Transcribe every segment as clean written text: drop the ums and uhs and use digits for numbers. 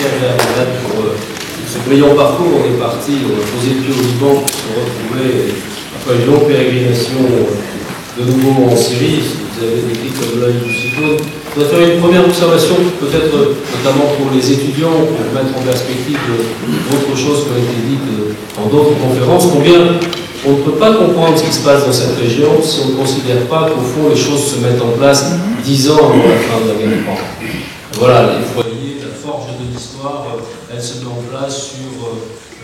Pierre Vernet pour ce brillant parcours. On est parti, on a posé le pied au Liban pour se retrouver après une longue pérégrination de nouveau en Syrie, ce que vous avez décrit comme l'œil du cyclone. Je voudrais faire une première observation, peut-être notamment pour les étudiants, pour mettre en perspective d'autres choses qui ont été dites dans d'autres conférences, combien on ne peut pas comprendre ce qui se passe dans cette région si on ne considère pas qu'au fond les choses se mettent en place 10 ans avant la fin de la guerre froide. Voilà, les foyers, la forge de l'histoire, elle se met en place sur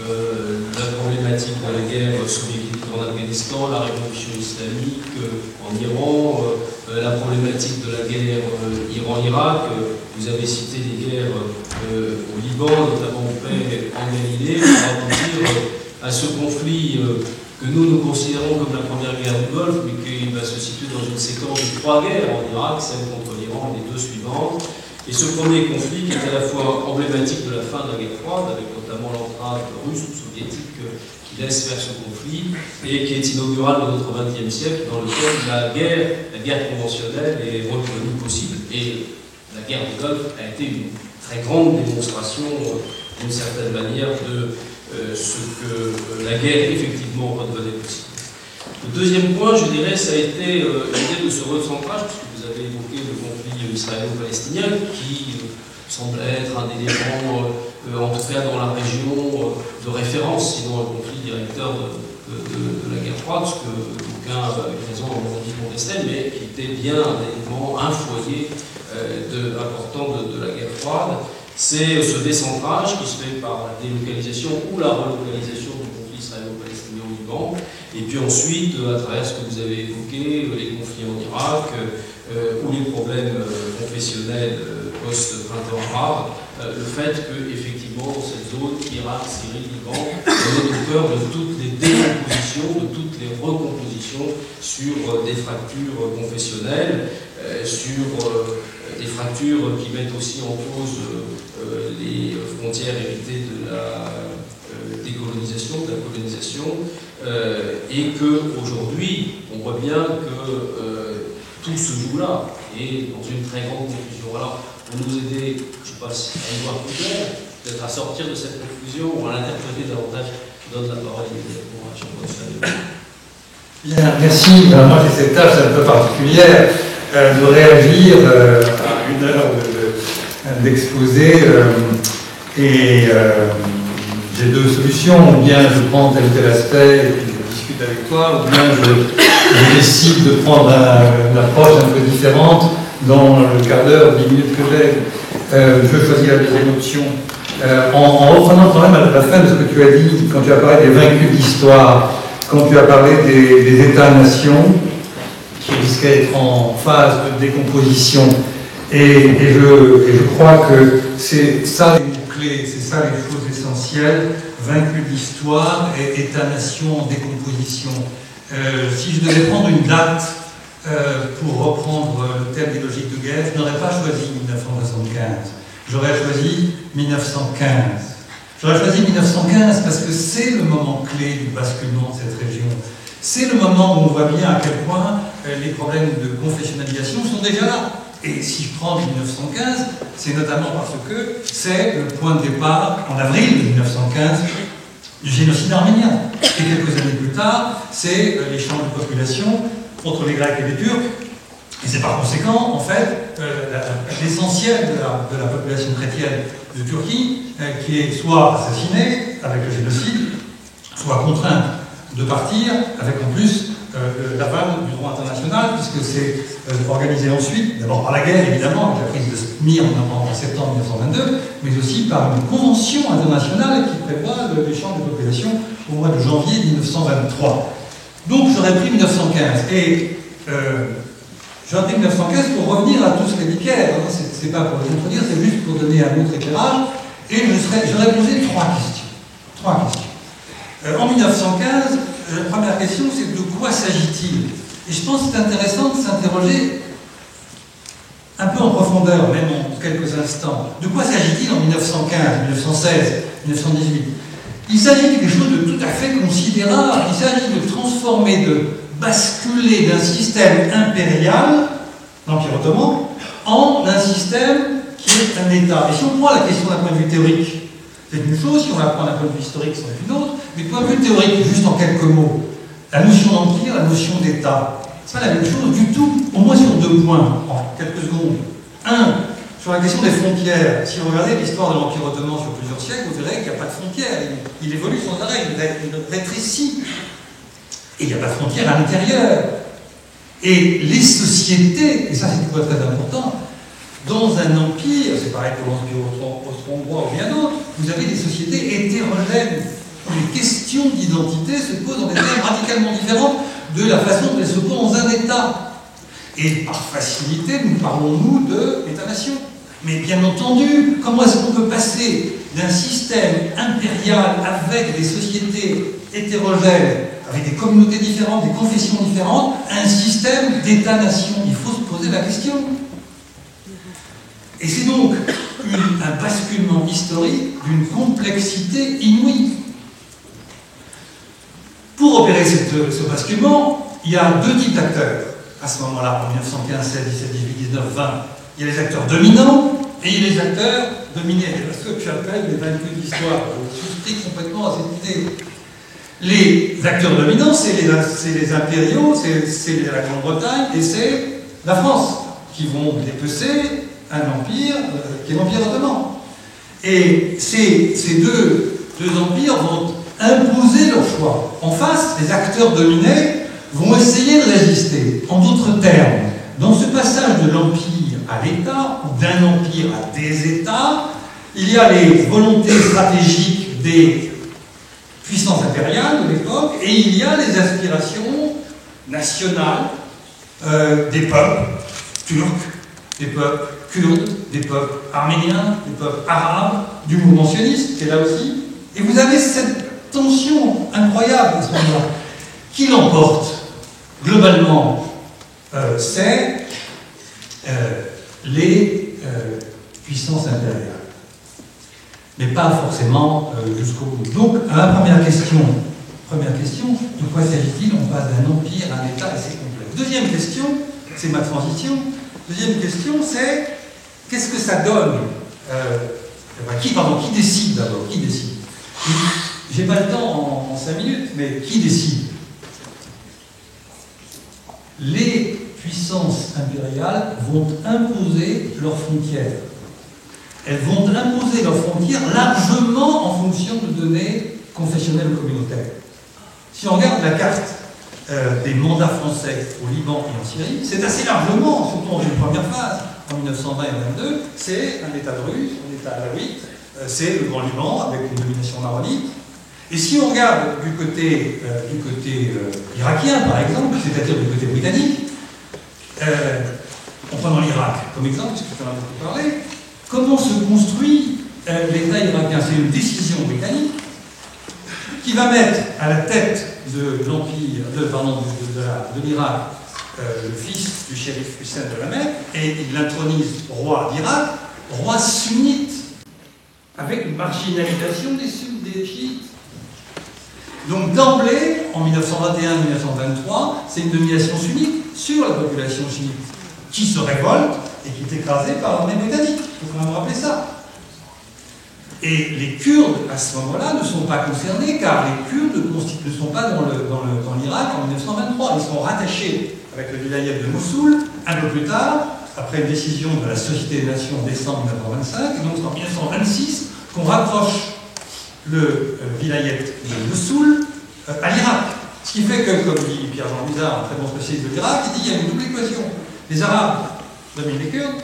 la problématique de la guerre soviétique en Afghanistan, la révolution islamique en Iran, la problématique de la guerre Iran-Irak. Vous avez cité les guerres au Liban, notamment en paix en Galilée, pour aboutir à ce conflit que nous considérons comme la première guerre du Golfe, mais qui va se situer dans une séquence de 3 guerres en Irak, celle contre l'Iran et les 2 suivantes. Et ce premier conflit, qui est à la fois emblématique de la fin de la guerre froide, avec notamment l'entrave russe ou soviétique qui laisse faire ce conflit, et qui est inaugural de notre XXe siècle, dans lequel la guerre conventionnelle est reconnue possible. Et la guerre du Golfe a été une très grande démonstration, d'une certaine manière, de ce que la guerre effectivement redevenait possible. Le deuxième point, je dirais, ça a été l'idée de ce recentrage, puisque vous avez évoqué le conflit israélo-palestinien, qui semble être un élément, en tout cas dans la région, de référence, sinon un conflit directeur de la guerre froide, ce que d'aucuns, avec raison, ont dit contestait, mais qui était bien un élément, un foyer important de la guerre froide. C'est ce décentrage qui se fait par la délocalisation ou la relocalisation du conflit israélo-palestinien au Liban, et puis ensuite, à travers ce que vous avez évoqué, les conflits en Irak, ou les problèmes confessionnels post-printemps arabe, le fait qu'effectivement, dans cette zone, Irak, Syrie, Liban, on est au cœur de toutes les décompositions, de toutes les recompositions sur des fractures confessionnelles, sur des fractures qui mettent aussi en cause les frontières héritées de la décolonisation, de la colonisation, et qu'aujourd'hui, on voit bien que tout se joue là, et dans une très grande confusion. Alors, pour nous aider, je ne sais pas si à y voir plus clair, peut-être à sortir de cette confusion ou à l'interpréter davantage, je donne la parole immédiatement à Jean-Paul. Bien, merci. Ben, moi, j'ai cette tâche un peu particulière de réagir à une heure d'exposé, et j'ai 2 solutions. Ou bien je prends tel ou tel aspect et puis je discute avec toi, ou bien je décide de prendre une approche un peu différente dans le quart d'heure, 10 minutes que j'ai. Je choisis la deuxième option. En reprenant quand même à la fin de ce que tu as dit, quand tu as parlé des vaincus d'histoire, quand tu as parlé des États-nations qui risquaient d'être en phase de décomposition, et je crois que c'est ça les clés, c'est ça les choses essentielles, vaincus d'histoire et États-nations en décomposition. Si je devais prendre une date pour reprendre le thème des logiques de guerre, je n'aurais pas choisi 1975, j'aurais choisi 1915. J'aurais choisi 1915 parce que c'est le moment clé du basculement de cette région. C'est le moment où on voit bien à quel point les problèmes de confessionnalisation sont déjà là. Et si je prends 1915, c'est notamment parce que c'est le point de départ, en avril 1915, du génocide arménien. Et quelques années plus tard, c'est l'échange de population entre les Grecs et les Turcs. Et c'est par conséquent, en fait, l'essentiel de la population chrétienne de Turquie qui est soit assassinée avec le génocide, soit contrainte de partir, avec en plus l'aval du droit international, puisque c'est organisé ensuite, d'abord par la guerre, évidemment, avec la prise de Smyrne en septembre 1922, mais aussi par une convention internationale qui prévoit l'échange de population au mois de janvier 1923. Donc j'aurais pris 1915. Et j'aurais pris 1915 pour revenir à tout ce qu'a dit Pierre. C'est pas pour le contredire, c'est juste pour donner un autre éclairage. Et j'aurais posé 3 questions. En 1915, la première question, c'est de quoi s'agit-il? Et je pense que c'est intéressant de s'interroger un peu en profondeur, même en quelques instants. De quoi s'agit-il en 1915, 1916, 1918? Il s'agit de quelque chose de tout à fait considérable. Il s'agit de transformer, de basculer d'un système impérial, l'Empire ottoman, en un système qui c'est un État. Et si on prend la question d'un point de vue théorique, c'est une chose, si on la prend d'un point de vue historique, c'en est une autre, mais point de vue théorique, juste en quelques mots, la notion d'empire, la notion d'État, c'est pas la même chose du tout, au moins sur deux points, en quelques secondes. Un, sur la question des frontières, si vous regardez l'histoire de l'Empire ottoman sur plusieurs siècles, vous verrez qu'il n'y a pas de frontières, il évolue sans arrêt, il rétrécit. Et il n'y a pas de frontières à l'intérieur. Et les sociétés, et ça c'est une point très important, dans un empire, c'est pareil pour l'Empire austro-hongrois ou bien d'autres, vous avez des sociétés hétérogènes. Les questions d'identité se posent dans des termes radicalement différents de la façon dont elles se posent dans un État. Et par facilité, nous parlons, nous, d'État-nation. Mais bien entendu, comment est-ce qu'on peut passer d'un système impérial avec des sociétés hétérogènes, avec des communautés différentes, des confessions différentes, à un système d'État-nation? Il faut se poser la question. Et c'est donc un basculement historique d'une complexité inouïe. Pour opérer ce basculement, il y a deux types d'acteurs. À ce moment-là, en 1915, 16, 17, 18, 19, 20, il y a les acteurs dominants et il y a les acteurs dominés. C'est ce que j'appelle les vaincus de l'histoire. Je souscris complètement à cette idée. Les acteurs dominants, c'est les impériaux, c'est la Grande-Bretagne et c'est la France, qui vont dépecer un empire qui est l'Empire ottoman. Et ces deux empires vont imposer leur choix. En face, les acteurs dominés vont essayer de résister. En d'autres termes, dans ce passage de l'empire à l'État, ou d'un empire à des États, il y a les volontés stratégiques des puissances impériales de l'époque, et il y a les aspirations nationales des peuples turcs, des peuples kurdes, des peuples arméniens, des peuples arabes, du mouvement sioniste, qui est là aussi. Et vous avez cette tension incroyable à ce moment-là. Qui l'emporte globalement, c'est les puissances impériales. Mais pas forcément jusqu'au bout. Donc, à la première question, de quoi s'agit-il? On passe d'un empire à un État assez complexe. Deuxième question, c'est ma transition. Deuxième question, c'est qu'est-ce que ça donne qui décide d'abord? Qui décide? J'ai pas le temps en 5 minutes, mais qui décide? Les puissances impériales vont imposer leurs frontières. Elles vont imposer leurs frontières largement en fonction de données confessionnelles ou communautaires. Si on regarde la carte des mandats français au Liban et en Syrie, c'est assez largement, surtout dans une première phase, en 1920 et 1922, c'est un État russe, un État alawite, c'est le Grand Liban avec une domination maronite. Et si on regarde du côté irakien, par exemple, c'est-à-dire du côté britannique, en prenant l'Irak comme exemple, puisque tu en as beaucoup parlé, comment se construit l'État irakien? C'est une décision britannique qui va mettre à la tête de l'empire, de l'Irak, le fils du shérif Hussein de la Mecque, et il l'intronise roi d'Irak, roi sunnite, avec une marginalisation des chiites. Donc d'emblée, en 1921-1923, c'est une domination sunnite sur la population chiite, qui se révolte et qui est écrasée par l'armée britannique. Il faut quand même rappeler ça. Et les Kurdes, à ce moment-là, ne sont pas concernés, car les Kurdes ne sont pas dans l'Irak en 1923. Ils sont rattachés avec le vilayet de Mossoul, un peu plus tard, après une décision de la Société des Nations en décembre 1925, et donc c'est en 1926 qu'on rapproche le vilayet de Mossoul à l'Irak. Ce qui fait que, comme dit Pierre-Jean Bizard, un très bon spécialiste de l'Irak, il dit qu'il y a une double équation. Les Arabes dominent les Kurdes,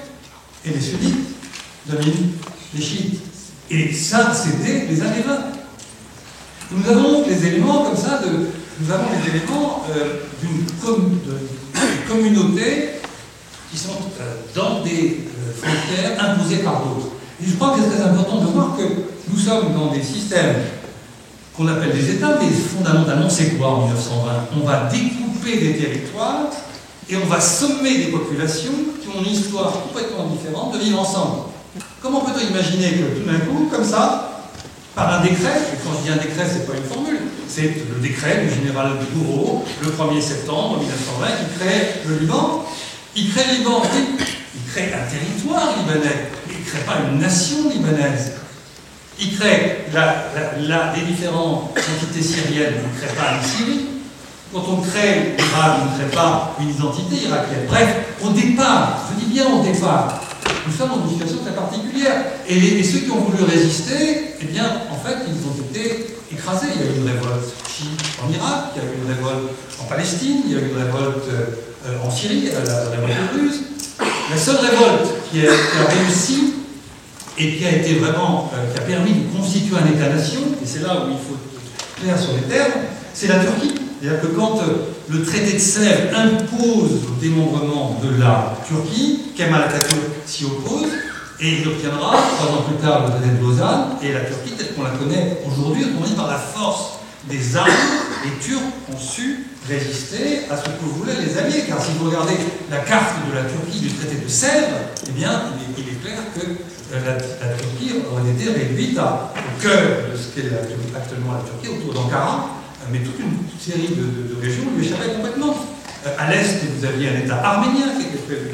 et les Sunnites dominent les Chiites. Et ça, c'était les années 20. Nous avons des éléments comme ça, d'une communauté qui sont dans des frontières imposées par d'autres. Et je crois que c'est très important de voir que nous sommes dans des systèmes qu'on appelle des États, mais fondamentalement, c'est quoi en 1920? On va découper des territoires et on va sommer des populations qui ont une histoire complètement différente de vivre ensemble. Comment peut-on imaginer que tout d'un coup, comme ça, par un décret, et quand je dis un décret, c'est pas une formule, c'est le décret du général de Gouraud, le 1er septembre 1920, qui crée le Liban. Il crée le Liban, il crée un territoire libanais, il crée pas une nation libanaise. Il crée les différentes entités syriennes, il ne crée pas une Syrie. Quand on crée l'Irak, on ne crée pas une identité irakienne. Bref, au départ, je dis bien au départ, nous sommes dans une situation très particulière. Et ceux qui ont voulu résister, eh bien, en fait, ils ont été écrasés. Il y a eu une révolte chiite en Irak, il y a eu une révolte en Palestine, il y a eu une révolte en Syrie, la révolte russe. La seule révolte qui a réussi et qui a été vraiment, qui a permis de constituer un État-nation, et c'est là où il faut être clair sur les termes, c'est la Turquie. C'est-à-dire que quand le traité de Sèvres impose le démembrement de la Turquie, Kemal Atatürk s'y oppose, et il obtiendra, 3 ans plus tard, le traité de Lausanne, et la Turquie, telle qu'on la connaît aujourd'hui, autrement dit par la force des armes, les Turcs ont su résister à ce que voulaient les Alliés. Car si vous regardez la carte de la Turquie du traité de Sèvres, eh bien, il est clair que la Turquie aurait été réduite au cœur de ce qu'est actuellement la Turquie, autour d'Ankara, mais toute une série de régions lui échappaient complètement. À l'est, vous aviez un État arménien qui était prévu.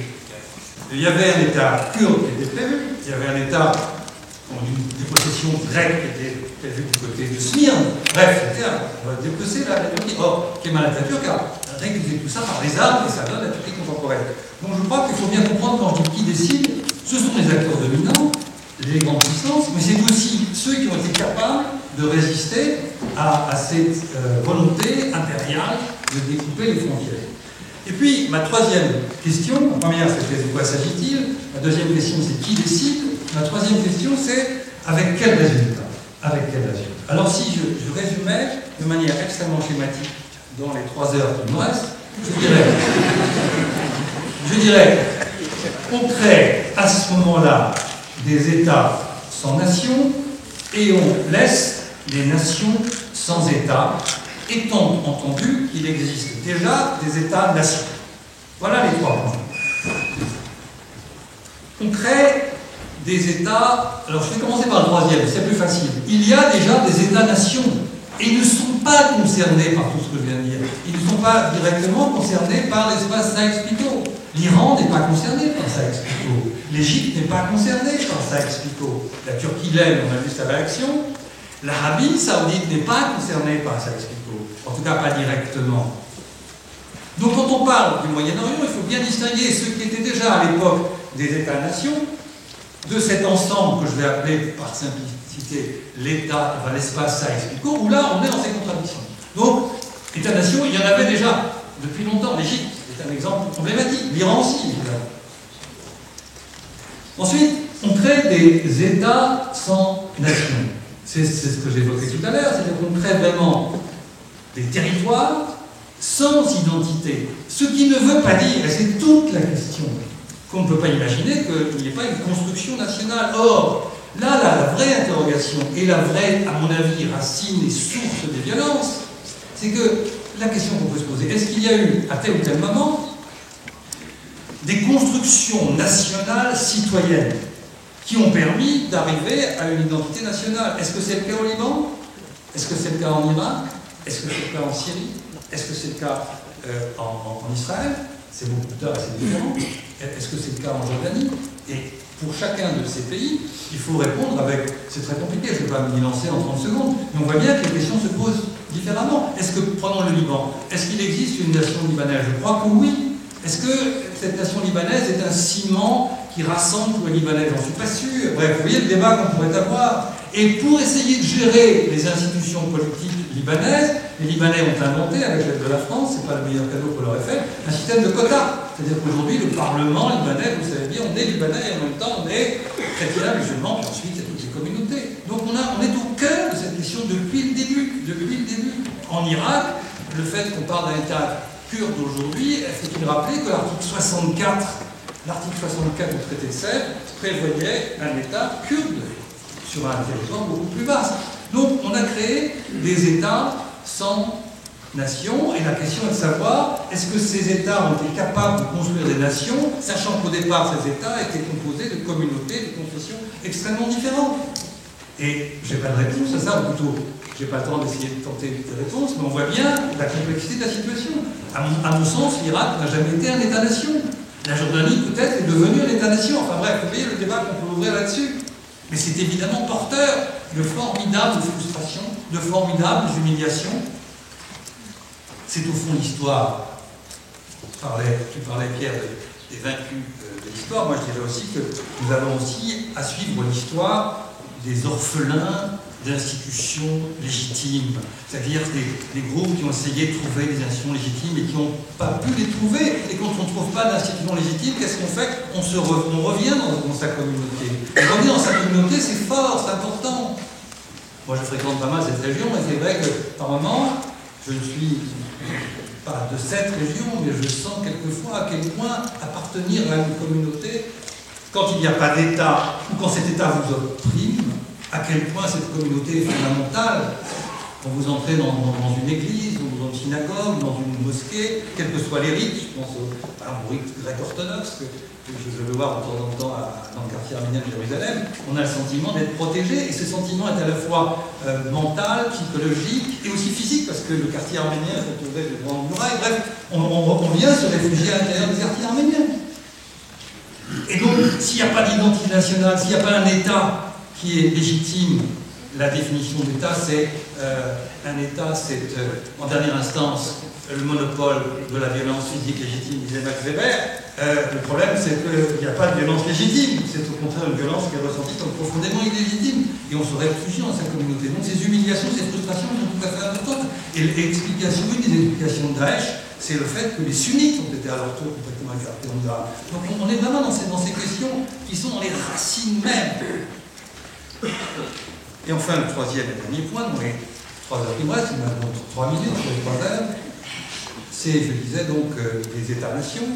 Il y avait un État kurde qui était prévu. Il y avait un État des possessions grecques qui était prévu du côté de Smyrne. Bref, c'était dépecer la Turquie. Or, Kemal Atatürk a récusé tout ça par les armes et ça donne la Turquie contemporaine. Donc je crois qu'il faut bien comprendre quand je dis qui décide, ce sont les acteurs dominants, les grandes puissances, mais c'est aussi ceux qui ont été capables de résister à cette volonté impériale de découper les frontières. Et puis, ma troisième question, la première c'était de quoi s'agit-il, la deuxième question c'est qui décide, la troisième question c'est avec quel résultat. Avec quel résultat. Alors si je résumais de manière extrêmement schématique dans les 3 heures qui nous restent, je dirais on crée à ce moment-là des États sans nation et on laisse des nations sans État, étant entendu qu'il existe déjà des États-nations. Voilà les 3 points. On crée des États... Alors je vais commencer par le troisième, c'est plus facile. Il y a déjà des États-nations et ils ne sont pas concernés par tout ce que je viens de dire. Ils ne sont pas directement concernés par l'espace Sykes-Picot. L'Iran n'est pas concerné par Sykes-Picot. L'Égypte n'est pas concernée par Sykes-Picot. La Turquie l'aime, on a vu sa réaction. L'Arabie saoudite n'est pas concernée par Sykes-Picot, en tout cas pas directement. Donc quand on parle du Moyen-Orient, il faut bien distinguer ceux qui étaient déjà à l'époque des États-nations de cet ensemble que je vais appeler par simplicité l'État, enfin l'espace Sykes-Picot, où là on est dans ces contradictions. Donc, États-nations, il y en avait déjà depuis longtemps. L'Égypte est un exemple problématique, l'Iran aussi, évidemment. Ensuite, on crée des États sans nation. C'est ce que j'évoquais tout à l'heure, c'est-à-dire qu'on crée vraiment des territoires sans identité. Ce qui ne veut pas dire, et c'est toute la question, qu'on ne peut pas imaginer qu'il n'y ait pas une construction nationale. Or, là, la vraie interrogation, et la vraie, à mon avis, racine et source des violences, c'est que la question qu'on peut se poser, est-ce qu'il y a eu, à tel ou tel moment, des constructions nationales citoyennes qui ont permis d'arriver à une identité nationale? Est-ce que c'est le cas au Liban? Est-ce que c'est le cas en Irak? Est-ce que c'est le cas en Syrie? Est-ce que c'est le cas en Israël? C'est beaucoup plus tard et c'est différent. Est-ce que c'est le cas en Jordanie? Et pour chacun de ces pays, il faut répondre avec... C'est très compliqué, je ne vais pas m'y lancer en 30 secondes, mais on voit bien que les questions se posent différemment. Est-ce que, prenons le Liban, est-ce qu'il existe une nation libanaise? Je crois que oui. Est-ce que cette nation libanaise est un ciment qui rassemble tous les Libanais? J'en suis pas sûr. Bref, vous voyez le débat qu'on pourrait avoir. Et pour essayer de gérer les institutions politiques libanaises, les Libanais ont inventé, avec l'aide de la France, c'est pas le meilleur cadeau qu'on leur ait fait, un système de quotas. C'est-à-dire qu'aujourd'hui, le Parlement libanais, vous savez bien, on est Libanais et en même temps on est chrétien, musulman, puis ensuite il y a toutes les communautés. Donc on est au cœur de cette question depuis le début. Depuis le début. En Irak, le fait qu'on parle d'un État kurde aujourd'hui, faut-il rappeler que l'article 64 du traité de Sèvres prévoyait un État kurde sur un territoire beaucoup plus vaste. Donc on a créé des États sans nation, et la question est de savoir, est-ce que ces États ont été capables de construire des nations, sachant qu'au départ ces États étaient composés de communautés, de confessions extrêmement différentes. Et je n'ai pas de réponse à ça, ou plutôt, je n'ai pas le temps d'essayer de tenter des réponses, mais on voit bien la complexité de la situation. À mon sens, l'Irak n'a jamais été un État-nation. La Jordanie, peut-être, est devenue un État-nation. Enfin bref, vous voyez le débat qu'on peut ouvrir là-dessus. Mais c'est évidemment porteur de formidables frustrations, de formidables humiliations. C'est au fond l'histoire. Tu parlais, Pierre, des vaincus de l'histoire. Moi, je dirais aussi que nous avons aussi à suivre l'histoire des orphelins d'institutions légitimes. C'est-à-dire des groupes qui ont essayé de trouver des institutions légitimes et qui n'ont pas pu les trouver. Et quand on ne trouve pas d'institutions légitimes, qu'est-ce qu'on fait? On revient dans sa communauté. Et revenir dans sa communauté, c'est fort, c'est important. Moi, je fréquente pas mal cette région, et c'est vrai que, par moment, je ne suis pas de cette région, mais je sens quelquefois à quel point appartenir à une communauté, quand il n'y a pas d'État, ou quand cet État vous opprime, à quel point cette communauté est fondamentale. Quand vous entrez dans une église, ou dans une synagogue, ou dans une mosquée, quels que soient les rites, je pense au rite grec-orthodoxe, que je veux voir de temps en temps dans le quartier arménien de Jérusalem, on a le sentiment d'être protégé, et ce sentiment est à la fois mental, psychologique, et aussi physique, parce que le quartier arménien est entouré de grandes murailles. Bref, on vient se réfugier à l'intérieur des quartiers arméniens. Et donc, s'il n'y a pas d'identité nationale, s'il n'y a pas un État qui est légitime, la définition d'État, c'est un État, c'est en dernière instance le monopole de la violence physique légitime, disait Max Weber. Le problème, c'est qu'il n'y a pas de violence légitime, c'est au contraire une violence qui est ressentie comme profondément illégitime, et on se réfugie dans sa communauté. Donc ces humiliations, ces frustrations sont tout à fait importantes. Et une des explications de Daesh, c'est le fait que les sunnites ont été à leur tour complètement écartés en Iran. Donc on est vraiment dans ces questions qui sont dans les racines mêmes. Et enfin, le troisième et dernier point, dans les 3 heures qui me restent, il me reste 3 minutes sur les 3 heures, c'est, je disais donc, des États-nations,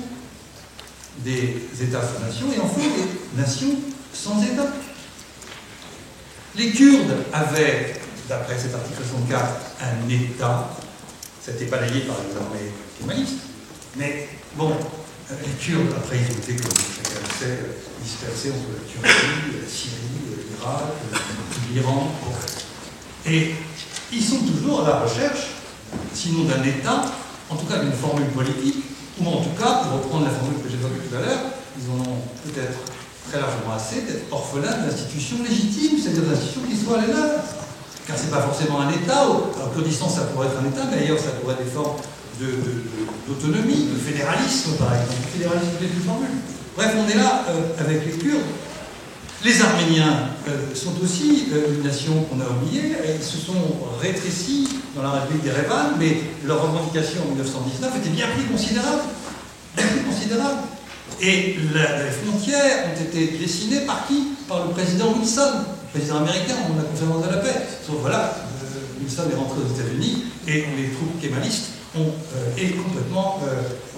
des États sans nation, et enfin des nations sans État. Les Kurdes avaient, d'après cet article 64, un État. C'était balayé par les armées kémalistes. Mais bon, les Kurdes, après, ils ont été, comme chacun le sait, dispersés entre la Turquie, la Syrie, l'Irak, l'Iran. Et ils sont toujours à la recherche, sinon d'un État, en tout cas d'une formule politique, ou en tout cas, pour reprendre la formule que j'évoquais tout à l'heure, ils en ont peut-être très largement assez d'être orphelins d'institutions légitimes, c'est-à-dire d'institutions qui soient les leurs. Car ce n'est pas forcément un État. Alors, Kurdistan, ça pourrait être un État, mais ailleurs, ça pourrait être des formes d'autonomie, de fédéralisme, par exemple. Le fédéralisme est une formule. Bref, on est là avec les Kurdes. Les Arméniens sont aussi une nation qu'on a oubliée. Ils se sont rétrécis dans la République d'Erevan, mais leurs revendications en 1919 étaient bien plus considérables. Bien plus considérables. Et les frontières ont été dessinées par qui? Par le président Wilson, président américain au moment de la conférence de la paix. Sauf voilà, Wilson est rentré aux États-Unis et les troupes kémalistes ont été complètement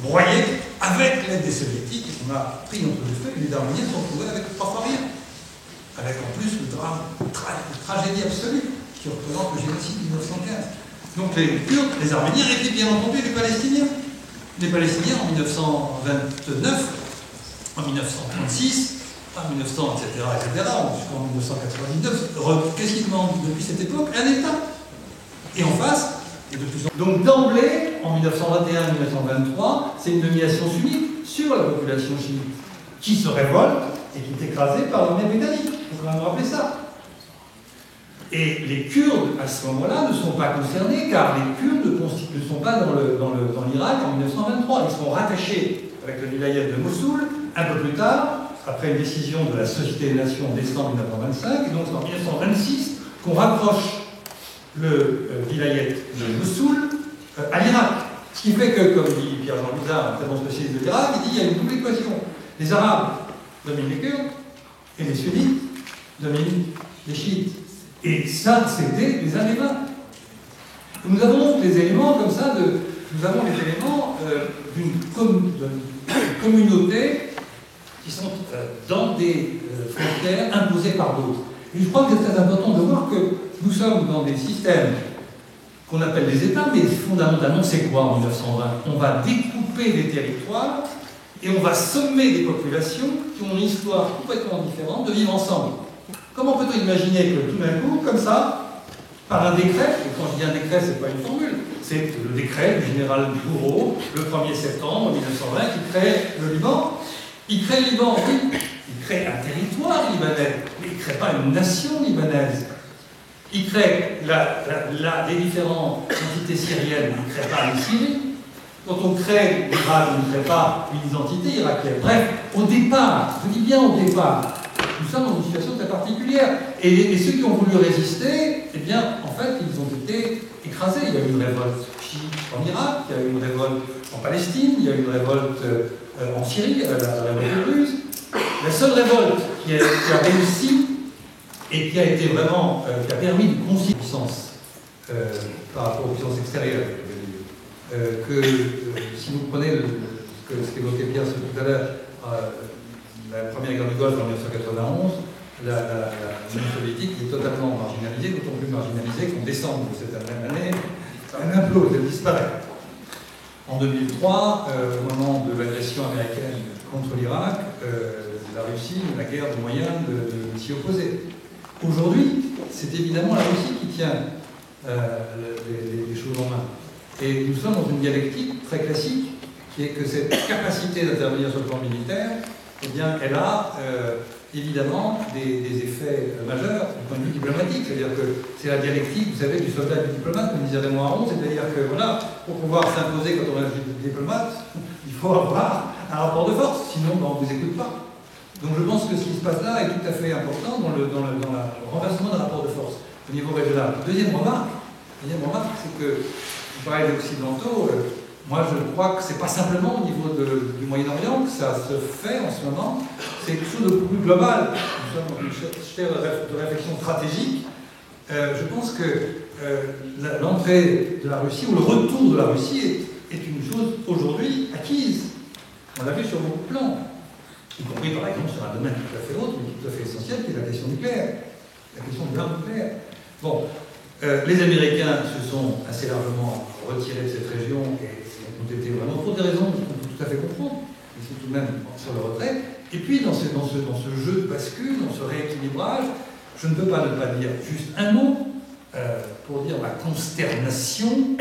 broyées avec l'aide des soviétiques. On a pris entre les feux et les Arméniens sont retrouvés avec parfois rien. Avec en plus le drame, la tragédie absolue qui représente le génocide de 1915. Donc les Kurdes, les Arméniens et puis bien entendu les Palestiniens. Les Palestiniens en 1929, en 1936, en 1900, etc., jusqu'en 1999, qu'est-ce qu'ils demandent depuis cette époque? Un État. Et en face, et de plus en plus. Donc d'emblée, en 1921-1923, c'est une domination sunnite sur la population chiite, qui se révolte et qui est écrasée par l'armée britannique. Il faut quand même rappeler ça. Et les Kurdes, à ce moment-là, ne sont pas concernés, car les Kurdes ne sont pas dans l'Irak en 1923. Ils sont rattachés avec le vilayet de Mossoul un peu plus tard, après une décision de la Société des Nations en décembre 1925, et donc c'est en 1926 qu'on rapproche le vilayet de Mossoul à l'Irak. Ce qui fait que, comme dit Pierre-Jean Bizarre, un très bon spécialiste de l'Irak, il dit qu'il y a une double équation. Les Arabes dominent les Kurdes, et les Sunnites dominent les Chiites. Et ça, c'était les années 20. Nous avons donc des éléments comme ça, nous avons les éléments d'une communauté qui sont dans des frontières imposées par d'autres. Et je crois que c'est très important de voir que nous sommes dans des systèmes qu'on appelle des États, mais fondamentalement, c'est quoi en 1920? On va découper des territoires et on va sommer des populations qui ont une histoire complètement différente de vivre ensemble. Comment peut-on imaginer que tout d'un coup, comme ça, par un décret, et quand je dis un décret, ce n'est pas une formule, c'est le décret du général Gouraud, le 1er septembre 1920, qui crée le Liban. Il crée le Liban, oui, il crée un territoire libanais, mais il ne crée pas une nation libanaise. Il crée les différentes entités syriennes, il ne crée pas une Syrie. Quand on crée l'Irak, on ne crée pas une identité irakienne. Bref, au départ, je dis bien au départ, nous sommes dans une situation très particulière. Et ceux qui ont voulu résister, eh bien, en fait, ils ont été écrasés. Il y a eu une révolte chiite en Irak, il y a eu une révolte en Palestine, il y a eu une révolte en Syrie, la révolte russe. La seule révolte qui a réussi et qui a été vraiment, qui a permis de concilier la puissance par rapport aux puissances extérieures, si vous prenez ce qu'évoquait Pierre tout à l'heure, la première guerre du Golfe en 1991, l'Union soviétique est totalement marginalisée, d'autant plus marginalisée qu'en décembre de cette même année, elle implose, elle disparaît. En 2003, au moment de l'agression américaine contre l'Irak, la Russie a la guerre de moyens de s'y opposer. Aujourd'hui, c'est évidemment la Russie qui tient les choses en main. Et nous sommes dans une dialectique très classique, qui est que cette capacité d'intervenir sur le plan militaire, eh bien, elle a évidemment des effets majeurs du point de vue diplomatique. C'est-à-dire que c'est la dialectique, vous savez, du soldat et du diplomate, comme disait Raymond Aron, c'est-à-dire que, voilà, pour pouvoir s'imposer quand on est un diplomate, il faut avoir un rapport de force, sinon on ne vous écoute pas. Donc je pense que ce qui se passe là est tout à fait important dans le renversement d'un rapport de force au niveau régional. Deuxième remarque, c'est que vous parlez d'occidentaux, moi je crois que ce n'est pas simplement au niveau du Moyen-Orient que ça se fait en ce moment, c'est quelque chose de beaucoup plus global. Nous sommes dans une sphère de réflexion stratégique. Je pense que l'entrée de la Russie, ou le retour de la Russie, est une chose aujourd'hui acquise. On l'a vu sur beaucoup de plans, y compris par exemple sur un domaine tout à fait autre, mais tout à fait essentiel, qui est la question nucléaire, la question de l'arme nucléaire. Bon, les Américains se sont assez largement retirés de cette région et ont été vraiment pour des raisons qu'on peut tout à fait comprendre. Ils sont tout de même sur le retrait. Et puis dans ce jeu de bascule, dans ce rééquilibrage, je ne peux pas ne pas dire juste un mot pour dire la consternation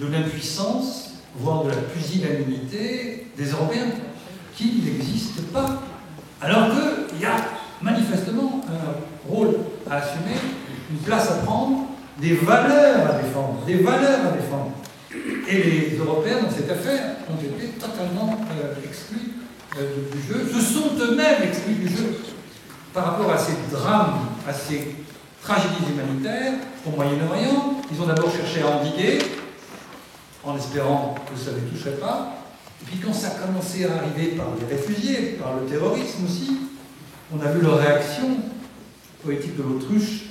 de l'impuissance, voire de la pusillanimité des Européens, qui n'existent pas. Alors qu'il y a manifestement un rôle à assumer, une place à prendre, des valeurs à défendre, Et les Européens, dans cette affaire, ont été totalement exclus du jeu, se sont eux-mêmes exclus du jeu par rapport à ces drames, à ces tragédies humanitaires au Moyen-Orient. Ils ont d'abord cherché à endiguer, en espérant que ça ne les toucherait pas. Et puis quand ça a commencé à arriver par les réfugiés, par le terrorisme aussi, on a vu leur réaction politique de l'autruche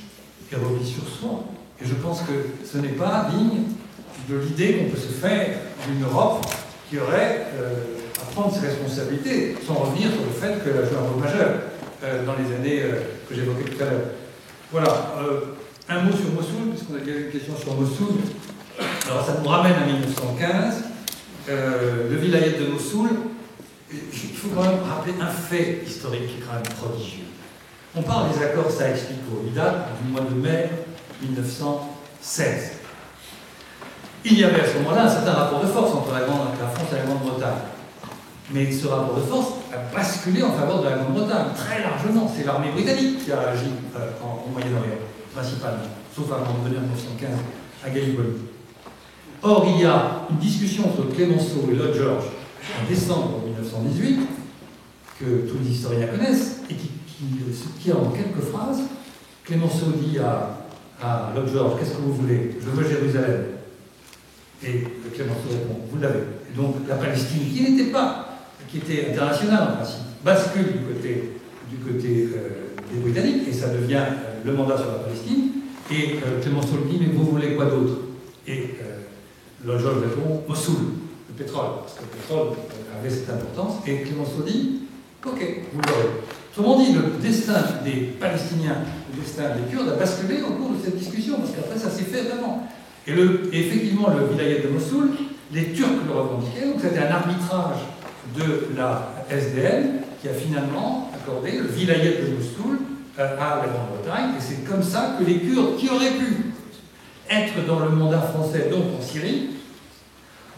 et repli sur soi. Et je pense que ce n'est pas digne de l'idée qu'on peut se faire d'une Europe qui aurait à prendre ses responsabilités, sans revenir sur le fait qu'elle a joué un rôle majeur dans les années que j'évoquais tout à l'heure. Voilà, un mot sur Mossoul, puisqu'on a déjà eu une question sur Mossoul. Alors ça nous ramène à 1915. Le vilayet de Mossoul, il faut quand même rappeler un fait historique qui est quand même prodigieux. On parle des accords Saïx-Picot, il date du mois de mai 1916. Il y avait à ce moment-là un certain rapport de force entre la France et la Grande-Bretagne. Mais ce rapport de force a basculé en faveur de la Grande-Bretagne, très largement. C'est l'armée britannique qui a agi au Moyen-Orient, principalement, sauf avant de venir en 1915 à Gallipoli. Or, il y a une discussion entre Clemenceau et Lloyd George en décembre 1918, que tous les historiens connaissent, et qui en quelques phrases, Clemenceau dit à Lloyd George, qu'est-ce que vous voulez? Je veux Jérusalem. Et Clemenceau répond, vous l'avez. Et donc la Palestine, qui était internationale en principe, bascule du côté des Britanniques, et ça devient le mandat sur la Palestine. Et Clemenceau lui dit, mais vous voulez quoi d'autre? Et Lloyd George répond, Mossoul, le pétrole, parce que le pétrole avait cette importance. Et Clemenceau dit, ok, vous l'aurez. Autrement dit, le destin des Palestiniens, le destin des Kurdes a basculé au cours de cette discussion, parce qu'après ça s'est fait vraiment. Et effectivement, le vilayet de Mossoul, les Turcs le revendiquaient, donc c'était un arbitrage de la SDN qui a finalement accordé le vilayet de Mossoul à la Grande-Bretagne, et c'est comme ça que les Kurdes, qui auraient pu être dans le mandat français, donc en Syrie,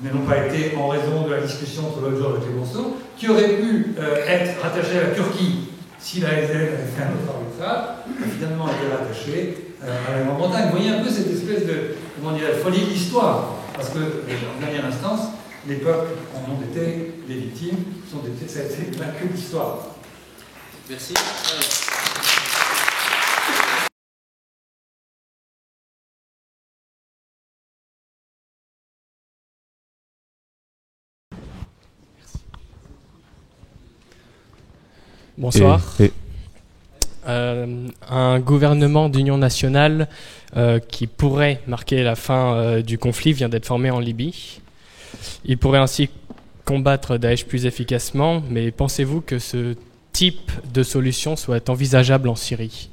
mais n'ont pas été en raison de la discussion entre l'autre jour et Clémenceau, qui aurait pu être rattaché à la Turquie si la SDN avait fait un autre arbitrage, a finalement été rattaché à la Grande-Bretagne. Vous voyez un peu cette espèce de, comment dire, folie de l'histoire, parce que, en dernière instance, les peuples en ont été les victimes, ça a été vaincu l'histoire. Merci. Bonsoir. Un gouvernement d'union nationale qui pourrait marquer la fin du conflit vient d'être formé en Libye. Il pourrait ainsi combattre Daesh plus efficacement, mais pensez-vous que ce type de solution soit envisageable en Syrie?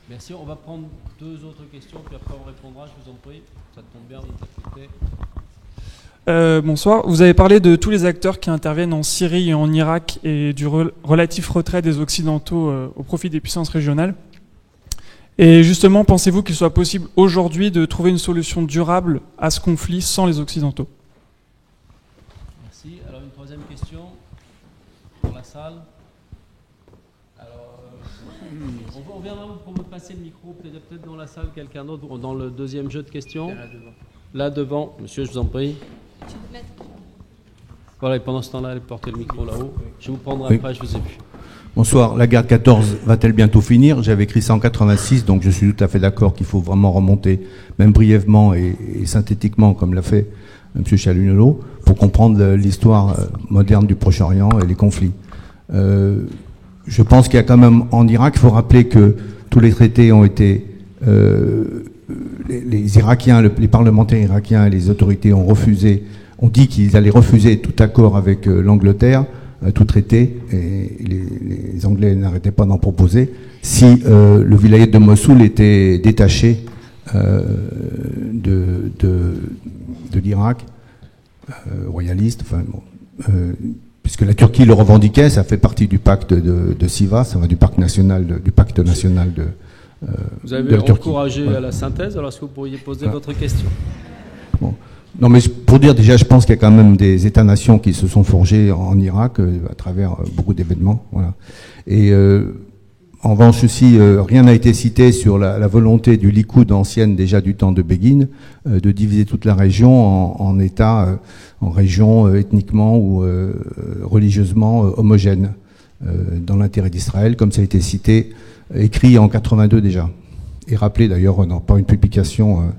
Merci, on va prendre 2 autres questions, puis après on répondra, je vous en prie. Ça tombe bien, vous t'inquiétez. Bonsoir. Vous avez parlé de tous les acteurs qui interviennent en Syrie et en Irak et du relatif retrait des Occidentaux au profit des puissances régionales. Et justement, pensez-vous qu'il soit possible aujourd'hui de trouver une solution durable à ce conflit sans les Occidentaux? Merci. Alors une troisième question dans la salle. Alors, on viendra pour me passer le micro, peut-être dans la salle, quelqu'un d'autre, dans le deuxième jeu de questions. Là devant, monsieur, je vous en prie. Voilà, et pendant ce temps-là, allez porter le micro là-haut. Je vous prendrai après, je vous ai vu. Bonsoir. La guerre de 14 va-t-elle bientôt finir? J'avais écrit ça en 86, donc je suis tout à fait d'accord qu'il faut vraiment remonter, même brièvement et synthétiquement, comme l'a fait M. Chalunolot, pour comprendre l'histoire moderne du Proche-Orient et les conflits. Je pense qu'il y a quand même en Irak, il faut rappeler que tous les traités ont été... les Irakiens, les parlementaires irakiens et les autorités ont dit qu'ils allaient refuser tout accord avec l'Angleterre, tout traité, et les Anglais n'arrêtaient pas d'en proposer, si le vilayet de Mossoul était détaché de l'Irak, royaliste, enfin, puisque la Turquie le revendiquait, ça fait partie du pacte de Sivas, du pacte national de vous avez encouragé à la synthèse, alors est-ce que vous pourriez poser votre question? Bon. Non, mais pour dire déjà, je pense qu'il y a quand même des États-nations qui se sont forgés en Irak à travers beaucoup d'événements. Voilà. Et en revanche aussi, rien n'a été cité sur la volonté du Likoud ancienne déjà du temps de Begin de diviser toute la région en États, en régions ethniquement ou religieusement homogènes dans l'intérêt d'Israël, comme ça a été cité, écrit en 82 déjà, et rappelé d'ailleurs par une publication.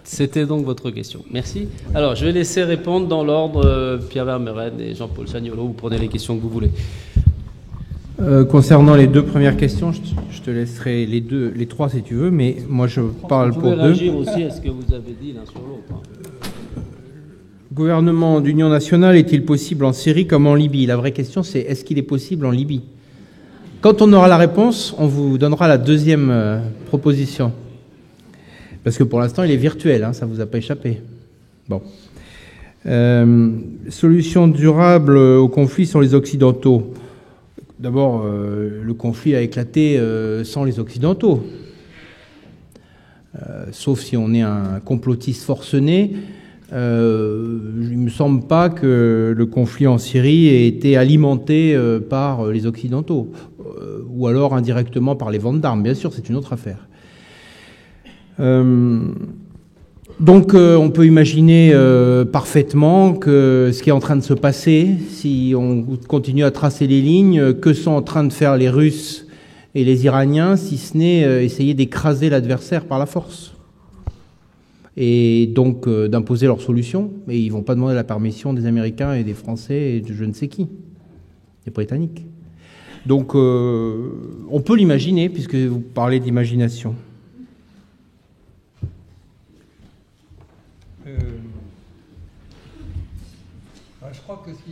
C'était donc votre question. Merci. Alors, je vais laisser répondre dans l'ordre Pierre Vermeuren et Jean-Paul Chalunolot. Vous prenez les questions que vous voulez. Concernant les 2 premières questions, je te laisserai les 3 si tu veux, mais moi je parle pour 2. Vous pouvez réagir aussi à ce que vous avez dit l'un sur l'autre. Gouvernement d'union nationale est-il possible en Syrie comme en Libye? La vraie question c'est est-ce qu'il est possible en Libye? Quand on aura la réponse, on vous donnera la deuxième proposition. Parce que pour l'instant, il est virtuel, hein, ça ne vous a pas échappé. Bon. Solution durable au conflit sans les Occidentaux. D'abord, le conflit a éclaté sans les Occidentaux. Sauf si on est un complotiste forcené. Il ne me semble pas que le conflit en Syrie ait été alimenté par les Occidentaux. Ou alors indirectement par les ventes d'armes. Bien sûr, c'est une autre affaire. Donc on peut imaginer parfaitement que ce qui est en train de se passer, si on continue à tracer les lignes, que sont en train de faire les Russes et les Iraniens, si ce n'est essayer d'écraser l'adversaire par la force. Et donc d'imposer leur solution. Mais ils ne vont pas demander la permission des Américains et des Français et de je ne sais qui, des Britanniques. Donc on peut l'imaginer, puisque vous parlez d'imagination. Je crois que ce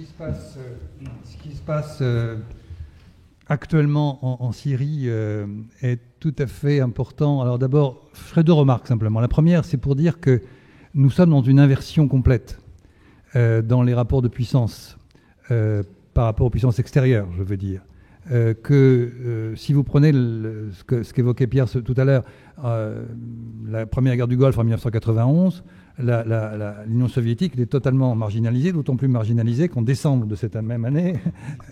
qui se passe actuellement en Syrie est tout à fait important. Alors d'abord, je ferai 2 remarques simplement. La première, c'est pour dire que nous sommes dans une inversion complète dans les rapports de puissance par rapport aux puissances extérieures, je veux dire. si vous prenez ce qu'évoquait Pierre tout à l'heure, la première guerre du Golfe en 1991, l'Union soviétique était totalement marginalisée, d'autant plus marginalisée qu'en décembre de cette même année,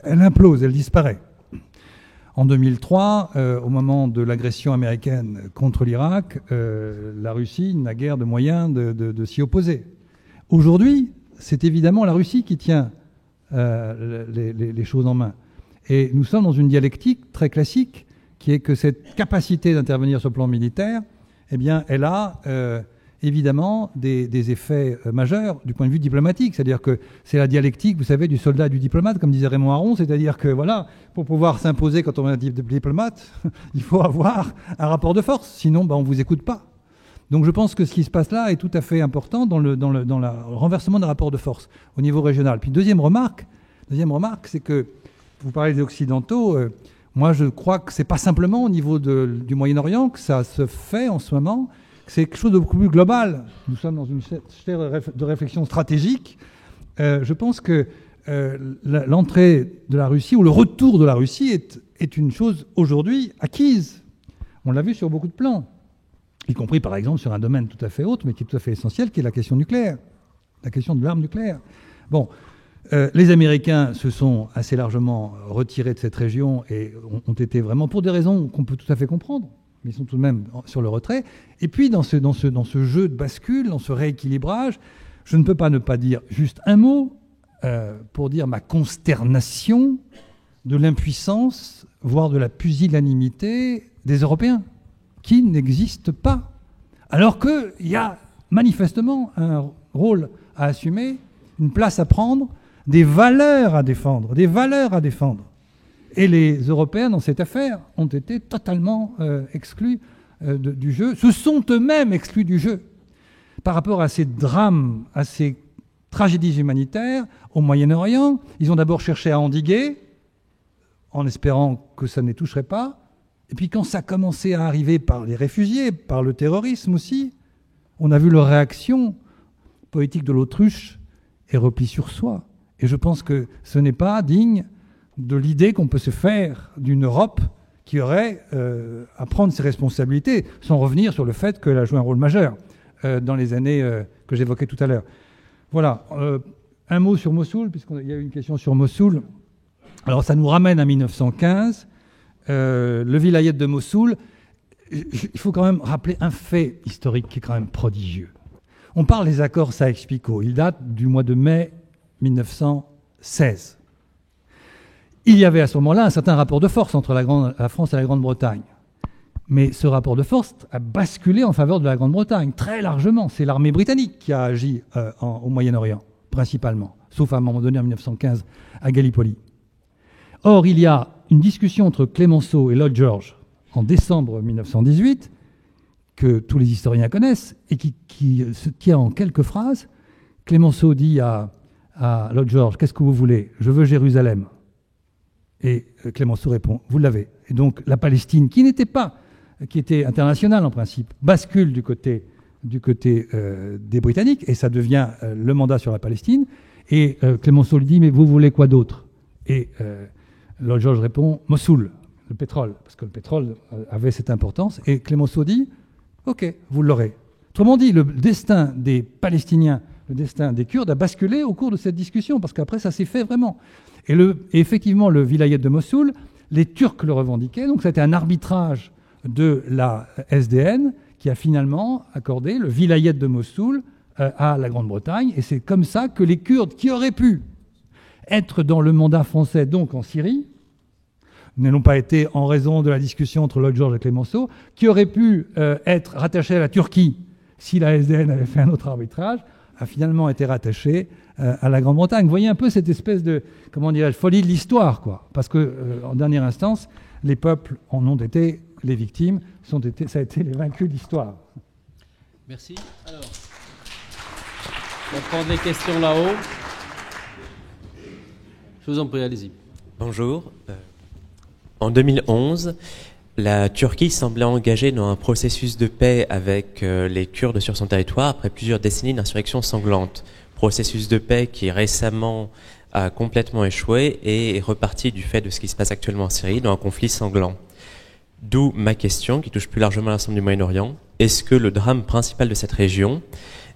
elle implose, elle disparaît. En 2003, au moment de l'agression américaine contre l'Irak, la Russie n'a guère de moyens de s'y opposer. Aujourd'hui, c'est évidemment la Russie qui tient les choses en main. Et nous sommes dans une dialectique très classique, qui est que cette capacité d'intervenir sur le plan militaire, eh bien, elle a évidemment des effets majeurs du point de vue diplomatique. C'est-à-dire que c'est la dialectique, vous savez, du soldat et du diplomate, comme disait Raymond Aron. C'est-à-dire que, voilà, pour pouvoir s'imposer quand on est un diplomate, il faut avoir un rapport de force. Sinon, on ne vous écoute pas. Donc je pense que ce qui se passe là est tout à fait important dans le renversement des rapports de force au niveau régional. Puis deuxième remarque, c'est que vous parlez des Occidentaux. Moi, je crois que c'est pas simplement au niveau du Moyen-Orient que ça se fait en ce moment. C'est quelque chose de beaucoup plus global. Nous sommes dans une sphère de réflexion stratégique. Je pense que l'entrée de la Russie ou le retour de la Russie est une chose aujourd'hui acquise. On l'a vu sur beaucoup de plans, y compris par exemple sur un domaine tout à fait autre, mais qui est tout à fait essentiel, qui est la question nucléaire, la question de l'arme nucléaire. Bon, les Américains se sont assez largement retirés de cette région et ont été vraiment, pour des raisons qu'on peut tout à fait comprendre, mais ils sont tout de même sur le retrait. Et puis dans ce jeu de bascule, dans ce rééquilibrage, je ne peux pas ne pas dire juste un mot pour dire ma consternation de l'impuissance, voire de la pusillanimité des Européens, qui n'existent pas. Alors qu'il y a manifestement un rôle à assumer, une place à prendre, des valeurs à défendre, Et les Européens, dans cette affaire, ont été totalement exclus du jeu, se sont eux-mêmes exclus du jeu. Par rapport à ces drames, à ces tragédies humanitaires au Moyen-Orient, ils ont d'abord cherché à endiguer, en espérant que ça ne les toucherait pas. Et puis quand ça a commencé à arriver par les réfugiés, par le terrorisme aussi, on a vu leur réaction politique de l'autruche et repli sur soi. Et je pense que ce n'est pas digne de l'idée qu'on peut se faire d'une Europe qui aurait à prendre ses responsabilités, sans revenir sur le fait qu'elle a joué un rôle majeur dans les années que j'évoquais tout à l'heure. Voilà, un mot sur Mossoul, puisqu'il y a eu une question sur Mossoul. Alors ça nous ramène à 1915, le vilayet de Mossoul. Il faut quand même rappeler un fait historique qui est quand même prodigieux. On parle des accords Sykes-Picot, ils datent du mois de mai 1916. Il y avait à ce moment-là un certain rapport de force entre la France et la Grande-Bretagne. Mais ce rapport de force a basculé en faveur de la Grande-Bretagne, très largement. C'est l'armée britannique qui a agi au Moyen-Orient, principalement, sauf à un moment donné en 1915 à Gallipoli. Or, il y a une discussion entre Clemenceau et Lloyd George en décembre 1918, que tous les historiens connaissent, et qui se tient en quelques phrases. Clemenceau dit à Lloyd George, qu'est-ce que vous voulez? Je veux Jérusalem. Et Clemenceau répond, vous l'avez. Et donc la Palestine, qui était internationale en principe, bascule du côté des Britanniques, et ça devient le mandat sur la Palestine. Et Clemenceau lui dit, mais vous voulez quoi d'autre? Et Lloyd George répond, Mossoul, le pétrole, parce que le pétrole avait cette importance. Et Clemenceau dit, ok, vous l'aurez. Autrement dit, le destin des Palestiniens, le destin des Kurdes a basculé au cours de cette discussion, parce qu'après ça s'est fait vraiment. Et effectivement, le vilayet de Mossoul, les Turcs le revendiquaient, donc c'était un arbitrage de la SDN qui a finalement accordé le vilayet de Mossoul à la Grande-Bretagne, et c'est comme ça que les Kurdes, qui auraient pu être dans le mandat français, donc en Syrie, ne l'ont pas été en raison de la discussion entre Lloyd George et Clemenceau, qui auraient pu être rattachés à la Turquie si la SDN avait fait un autre arbitrage, a finalement été rattaché à la Grande-Bretagne. Vous voyez un peu cette espèce de, comment dirais-je, folie de l'histoire, quoi. Parce que, en dernière instance, les peuples en ont été les victimes, ça a été les vaincus de l'histoire. Merci. Alors, on va prendre les questions là-haut. Je vous en prie, allez-y. Bonjour. En 2011, la Turquie semblait engagée dans un processus de paix avec les Kurdes sur son territoire après plusieurs décennies d'insurrections sanglantes. Processus de paix qui récemment a complètement échoué et est reparti du fait de ce qui se passe actuellement en Syrie dans un conflit sanglant. D'où ma question, qui touche plus largement l'ensemble du Moyen-Orient. Est-ce que le drame principal de cette région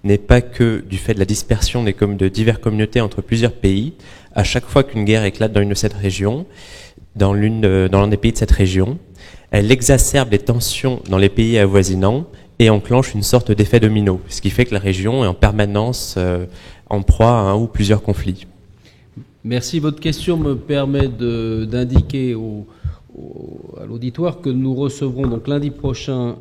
n'est pas que du fait de la dispersion de diverses communautés entre plusieurs pays? À chaque fois qu'une guerre éclate dans une de cette région, dans l'un des pays de cette région, elle exacerbe les tensions dans les pays avoisinants et enclenche une sorte d'effet domino, ce qui fait que la région est en permanence en proie à un ou plusieurs conflits. Merci. Votre question me permet d'indiquer à l'auditoire que nous recevrons donc lundi prochain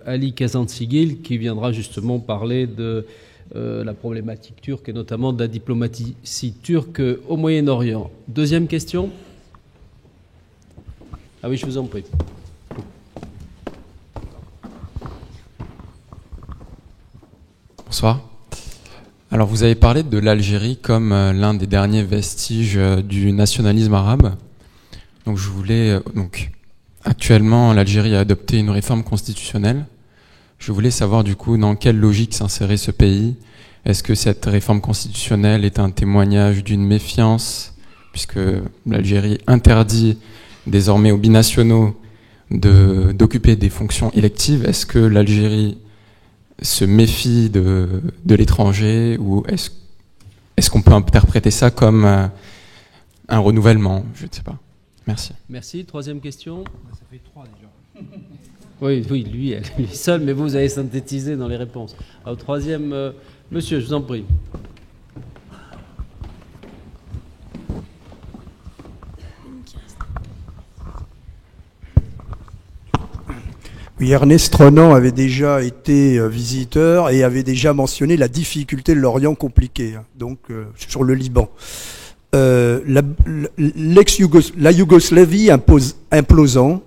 Ali Kazantzigil, qui viendra justement parler de la problématique turque et notamment de la diplomatie turque au Moyen-Orient. Deuxième question. Ah oui, je vous en prie. Bonsoir. Alors vous avez parlé de l'Algérie comme l'un des derniers vestiges du nationalisme arabe. Donc je voulais actuellement l'Algérie a adopté une réforme constitutionnelle. Je voulais savoir du coup dans quelle logique s'insérait ce pays. Est-ce que cette réforme constitutionnelle est un témoignage d'une méfiance, puisque l'Algérie interdit désormais aux binationaux d'occuper des fonctions électives? Est-ce que l'Algérie se méfie de l'étranger, ou est-ce qu'on peut interpréter ça comme un renouvellement? Je ne sais pas. Merci. Merci. Troisième question. Ça fait 3 déjà. Oui, lui est seul, mais vous avez synthétisé dans les réponses. Alors, troisième, monsieur, je vous en prie. Oui, Ernest Renan avait déjà été visiteur et avait déjà mentionné la difficulté de l'Orient compliqué, donc sur le Liban. La Yougoslavie implosant,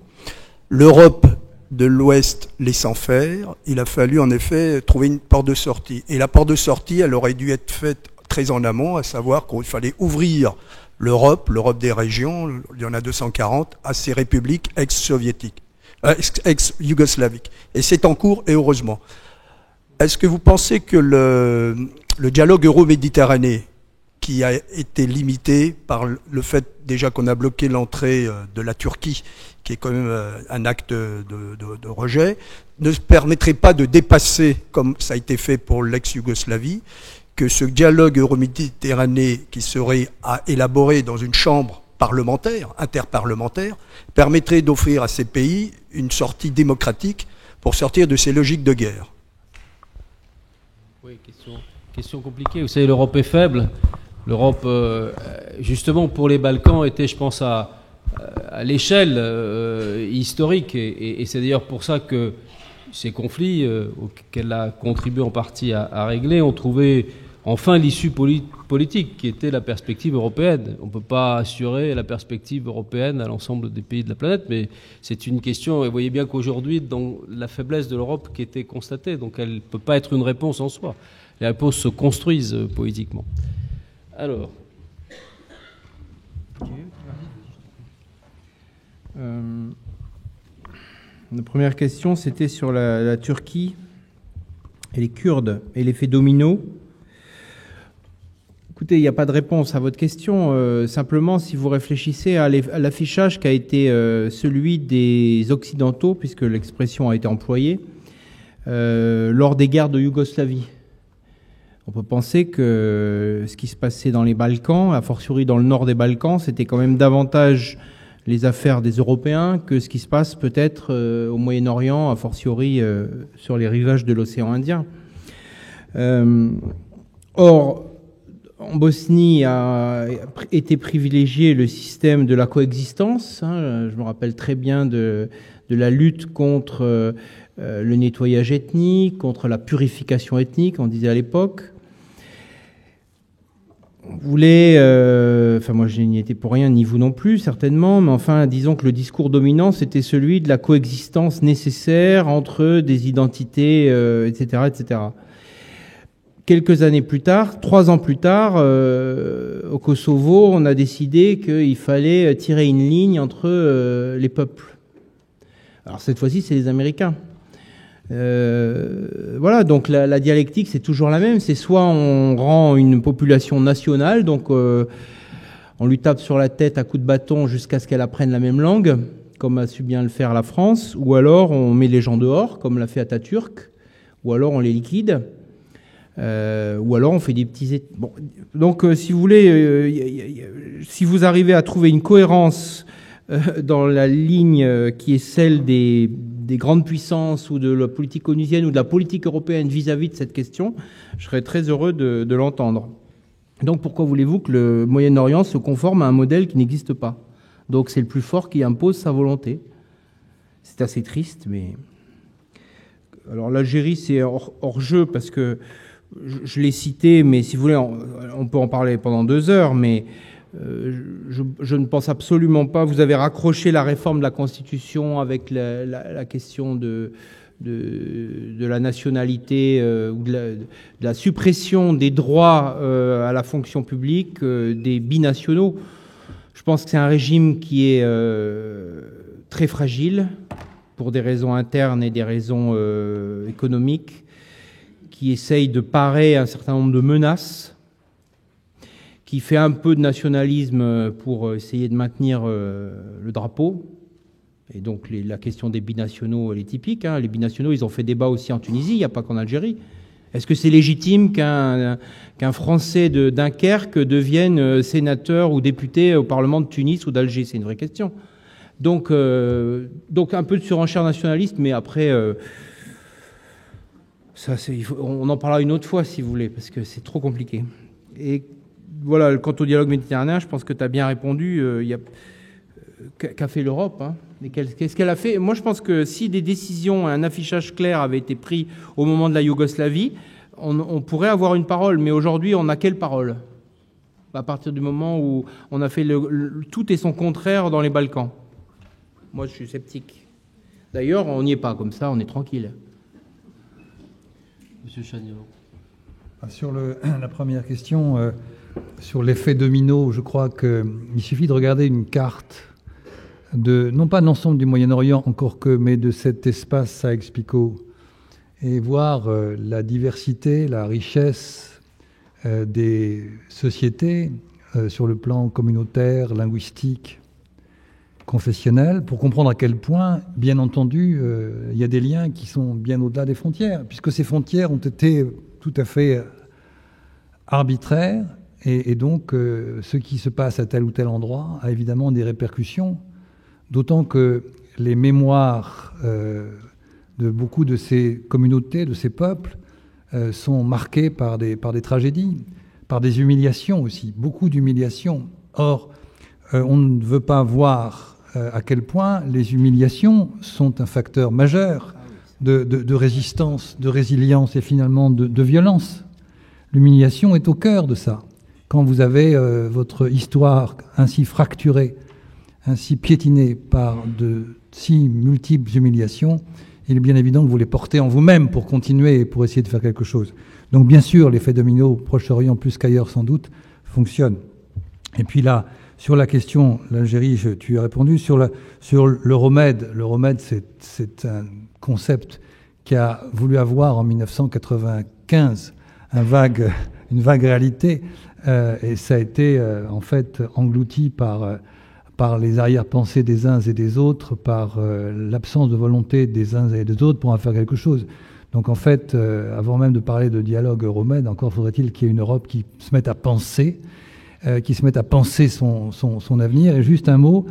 l'Europe de l'Ouest laissant faire, il a fallu en effet trouver une porte de sortie. Et la porte de sortie, elle aurait dû être faite très en amont, à savoir qu'il fallait ouvrir l'Europe des régions, il y en a 240, à ces républiques ex-soviétiques. Ex-yougoslavique. Et c'est en cours, et heureusement. Est-ce que vous pensez que le dialogue euro-méditerranéen, qui a été limité par le fait déjà qu'on a bloqué l'entrée de la Turquie, qui est quand même un acte de rejet, ne permettrait pas de dépasser, comme ça a été fait pour l'ex-Yougoslavie, que ce dialogue euro-méditerranéen qui serait à élaborer dans une chambre parlementaire, interparlementaire, permettrait d'offrir à ces pays une sortie démocratique pour sortir de ces logiques de guerre. Oui, question compliquée. Vous savez, l'Europe est faible. L'Europe, justement, pour les Balkans, était, je pense, à l'échelle historique. Et c'est d'ailleurs pour ça que ces conflits, auxquels elle a contribué en partie à régler, ont trouvé enfin l'issue politique, qui était la perspective européenne. On ne peut pas assurer la perspective européenne à l'ensemble des pays de la planète, mais c'est une question, et vous voyez bien qu'aujourd'hui, dans la faiblesse de l'Europe qui était constatée, donc elle ne peut pas être une réponse en soi. Les réponses se construisent politiquement. Alors. La première question, c'était sur la Turquie et les Kurdes et l'effet domino. Écoutez, il n'y a pas de réponse à votre question. Simplement, si vous réfléchissez à l'affichage qui a été celui des Occidentaux, puisque l'expression a été employée, lors des guerres de Yougoslavie. On peut penser que ce qui se passait dans les Balkans, a fortiori dans le nord des Balkans, c'était quand même davantage les affaires des Européens que ce qui se passe peut-être au Moyen-Orient, a fortiori sur les rivages de l'océan Indien. Or, en Bosnie a été privilégié le système de la coexistence. Je me rappelle très bien de la lutte contre le nettoyage ethnique, contre la purification ethnique, on disait à l'époque. On voulait, moi je n'y étais pour rien, ni vous non plus certainement, mais enfin disons que le discours dominant c'était celui de la coexistence nécessaire entre des identités, etc., etc. Quelques années plus tard, 3 ans plus tard, au Kosovo, on a décidé qu'il fallait tirer une ligne entre les peuples. Alors cette fois-ci, c'est les Américains. Voilà, donc la dialectique, c'est toujours la même. C'est soit on rend une population nationale, donc on lui tape sur la tête à coups de bâton jusqu'à ce qu'elle apprenne la même langue, comme a su bien le faire la France, ou alors on met les gens dehors, comme l'a fait Atatürk, ou alors on les liquide, ou alors on fait des petits... Bon, donc si vous voulez, si vous arrivez à trouver une cohérence dans la ligne qui est celle des grandes puissances ou de la politique onusienne ou de la politique européenne vis-à-vis de cette question, je serais très heureux de l'entendre. Donc pourquoi voulez-vous que le Moyen-Orient se conforme à un modèle qui n'existe pas? Donc c'est le plus fort qui impose sa volonté. C'est assez triste, mais... Alors l'Algérie, c'est hors jeu parce que je l'ai cité, mais si vous voulez, on peut en parler pendant 2 heures, mais je ne pense absolument pas... Vous avez raccroché la réforme de la Constitution avec la question de la nationalité ou de la suppression des droits à la fonction publique des binationaux. Je pense que c'est un régime qui est très fragile pour des raisons internes et des raisons économiques, qui essaye de parer un certain nombre de menaces, qui fait un peu de nationalisme pour essayer de maintenir le drapeau. Et donc la question des binationaux, elle est typique. Hein. Les binationaux, ils ont fait débat aussi en Tunisie, il n'y a pas qu'en Algérie. Est-ce que c'est légitime qu'un Français de Dunkerque devienne sénateur ou député au Parlement de Tunis ou d'Alger? C'est une vraie question. Donc un peu de surenchère nationaliste, mais après, on en parlera une autre fois si vous voulez, parce que c'est trop compliqué. Et voilà, quant au dialogue méditerranéen, je pense que tu as bien répondu. Qu'a fait l'Europe, hein? Qu'est-ce qu'elle a fait? Moi, je pense que si des décisions, un affichage clair avait été pris au moment de la Yougoslavie, on pourrait avoir une parole. Mais aujourd'hui, on a quelle parole? À partir du moment où on a fait tout et son contraire dans les Balkans. Moi, je suis sceptique. D'ailleurs, on n'y est pas comme ça, on est tranquille. Monsieur Chagnot. Sur la première question, sur l'effet domino, je crois qu'il suffit de regarder une carte non pas de l'ensemble du Moyen-Orient, encore que, mais de cet espace Sykes-Picot, et voir la diversité, la richesse des sociétés sur le plan communautaire, linguistique, confessionnel, pour comprendre à quel point, bien entendu, il y a des liens qui sont bien au-delà des frontières, puisque ces frontières ont été tout à fait arbitraires, et donc ce qui se passe à tel ou tel endroit a évidemment des répercussions, d'autant que les mémoires de beaucoup de ces communautés, de ces peuples, sont marquées par des tragédies, par des humiliations aussi, beaucoup d'humiliations. Or, on ne veut pas voir à quel point les humiliations sont un facteur majeur de résistance, de résilience et finalement de violence. L'humiliation est au cœur de ça. Quand vous avez votre histoire ainsi fracturée, ainsi piétinée par de si multiples humiliations, il est bien évident que vous les portez en vous-même pour continuer et pour essayer de faire quelque chose. Donc bien sûr, l'effet domino au Proche-Orient, plus qu'ailleurs sans doute, fonctionne. Et puis là, sur la question, l'Algérie, tu as répondu. Sur l'Euromed, l'Euromed, c'est un concept qui a voulu avoir en 1995 une vague réalité, et ça a été en fait englouti par les arrière-pensées des uns et des autres, par l'absence de volonté des uns et des autres pour en faire quelque chose. Donc en fait, avant même de parler de dialogue Euromed, encore faudrait-il qu'il y ait une Europe qui se mette à penser, son avenir. Et juste un mot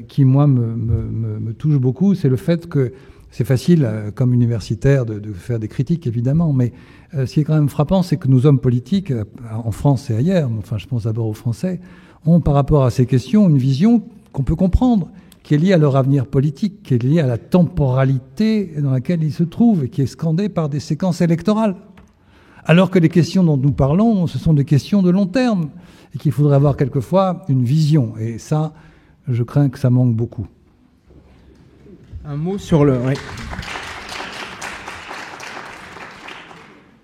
qui, moi, me touche beaucoup, c'est le fait que c'est facile, comme universitaire, de faire des critiques, évidemment, mais ce qui est quand même frappant, c'est que nos hommes politiques, en France et ailleurs, enfin je pense d'abord aux Français, ont par rapport à ces questions une vision qu'on peut comprendre, qui est liée à leur avenir politique, qui est liée à la temporalité dans laquelle ils se trouvent et qui est scandée par des séquences électorales. Alors que les questions dont nous parlons, ce sont des questions de long terme et qu'il faudrait avoir quelquefois une vision. Et ça, je crains que ça manque beaucoup. Un mot sur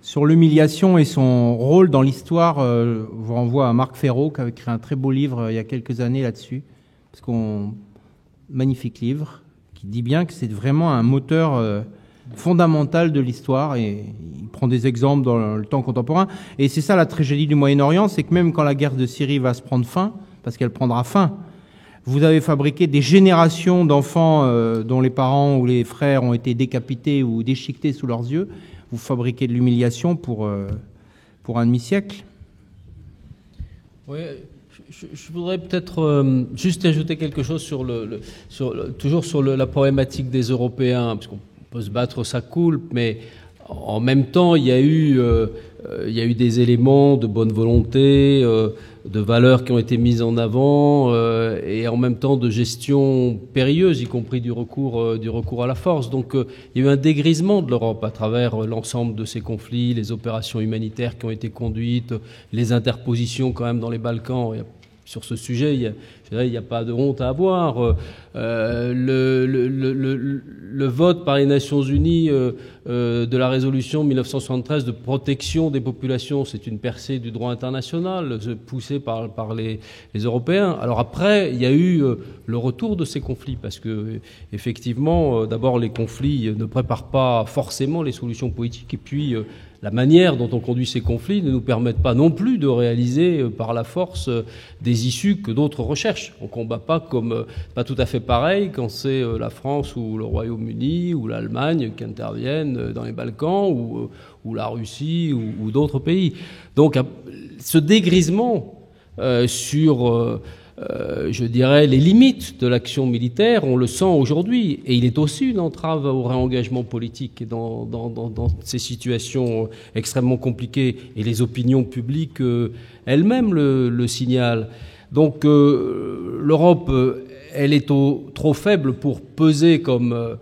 sur l'humiliation et son rôle dans l'histoire. Je vous renvoie à Marc Ferraud, qui a écrit un très beau livre il y a quelques années là-dessus. Magnifique livre, qui dit bien que c'est vraiment un moteur fondamentale de l'histoire, et il prend des exemples dans le temps contemporain. Et c'est ça la tragédie du Moyen-Orient, c'est que même quand la guerre de Syrie va se prendre fin, parce qu'elle prendra fin, vous avez fabriqué des générations d'enfants dont les parents ou les frères ont été décapités ou déchiquetés sous leurs yeux. Vous fabriquez de l'humiliation pour un demi-siècle. Oui, je voudrais peut-être juste ajouter quelque chose toujours sur la problématique des Européens, parce qu'on peut se battre, ça coule, mais en même temps, il y a eu des éléments de bonne volonté, de valeurs qui ont été mises en avant, et en même temps de gestion périlleuse, y compris du recours à la force. Donc il y a eu un dégrisement de l'Europe à travers l'ensemble de ces conflits, les opérations humanitaires qui ont été conduites, les interpositions quand même dans les Balkans. Sur ce sujet, il n'y a pas de honte à avoir. Le vote par les Nations Unies de la résolution 1973 de protection des populations, c'est une percée du droit international poussée par les Européens. Alors après, il y a eu le retour de ces conflits, parce que effectivement, d'abord, les conflits ne préparent pas forcément les solutions politiques, et puis la manière dont on conduit ces conflits ne nous permettent pas non plus de réaliser par la force des issues que d'autres recherchent. On ne combat pas pas tout à fait pareil quand c'est la France ou le Royaume-Uni ou l'Allemagne qui interviennent dans les Balkans ou la Russie ou d'autres pays. Donc ce dégrisement sur je dirais, les limites de l'action militaire, on le sent aujourd'hui. Et il est aussi une entrave au réengagement politique dans ces situations extrêmement compliquées. Et les opinions publiques elles-mêmes le signalent. Donc l'Europe, elle est trop faible pour peser comme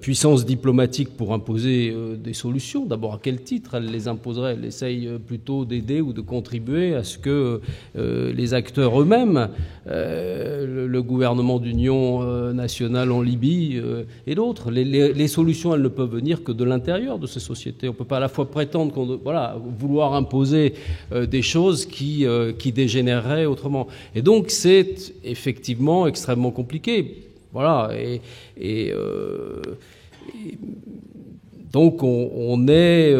puissance diplomatique pour imposer des solutions. D'abord, à quel titre elle les imposerait? Elle essaye plutôt d'aider ou de contribuer à ce que les acteurs eux-mêmes, le gouvernement d'union nationale en Libye et d'autres, les solutions, elles ne peuvent venir que de l'intérieur de ces sociétés. On ne peut pas à la fois prétendre vouloir imposer des choses qui dégénéreraient autrement. Et donc, c'est effectivement extrêmement compliqué. Voilà, donc on est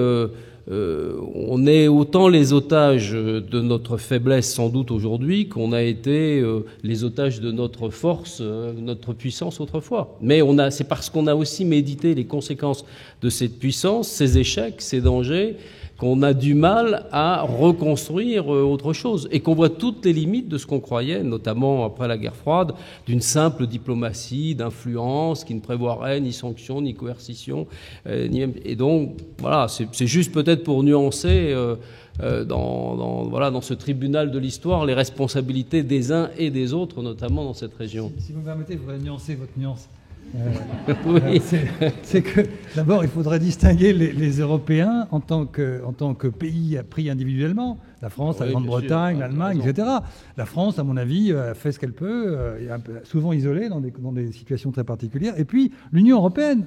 autant les otages de notre faiblesse sans doute aujourd'hui qu'on a été les otages de notre force, notre puissance autrefois. Mais c'est parce qu'on a aussi médité les conséquences de cette puissance, ses échecs, ses dangers, qu'on a du mal à reconstruire autre chose, et qu'on voit toutes les limites de ce qu'on croyait, notamment après la guerre froide, d'une simple diplomatie, d'influence, qui ne prévoirait ni sanction, ni coercition. Et donc, voilà, c'est juste peut-être pour nuancer dans ce tribunal de l'histoire les responsabilités des uns et des autres, notamment dans cette région. Si vous me permettez, je voudrais nuancer votre nuance. Oui. C'est que d'abord il faudrait distinguer les Européens en tant que pays pris individuellement, la France, la Grande-Bretagne, l'Allemagne, etc. La France, à mon avis, fait ce qu'elle peut, souvent isolée dans des situations très particulières, et puis l'Union européenne.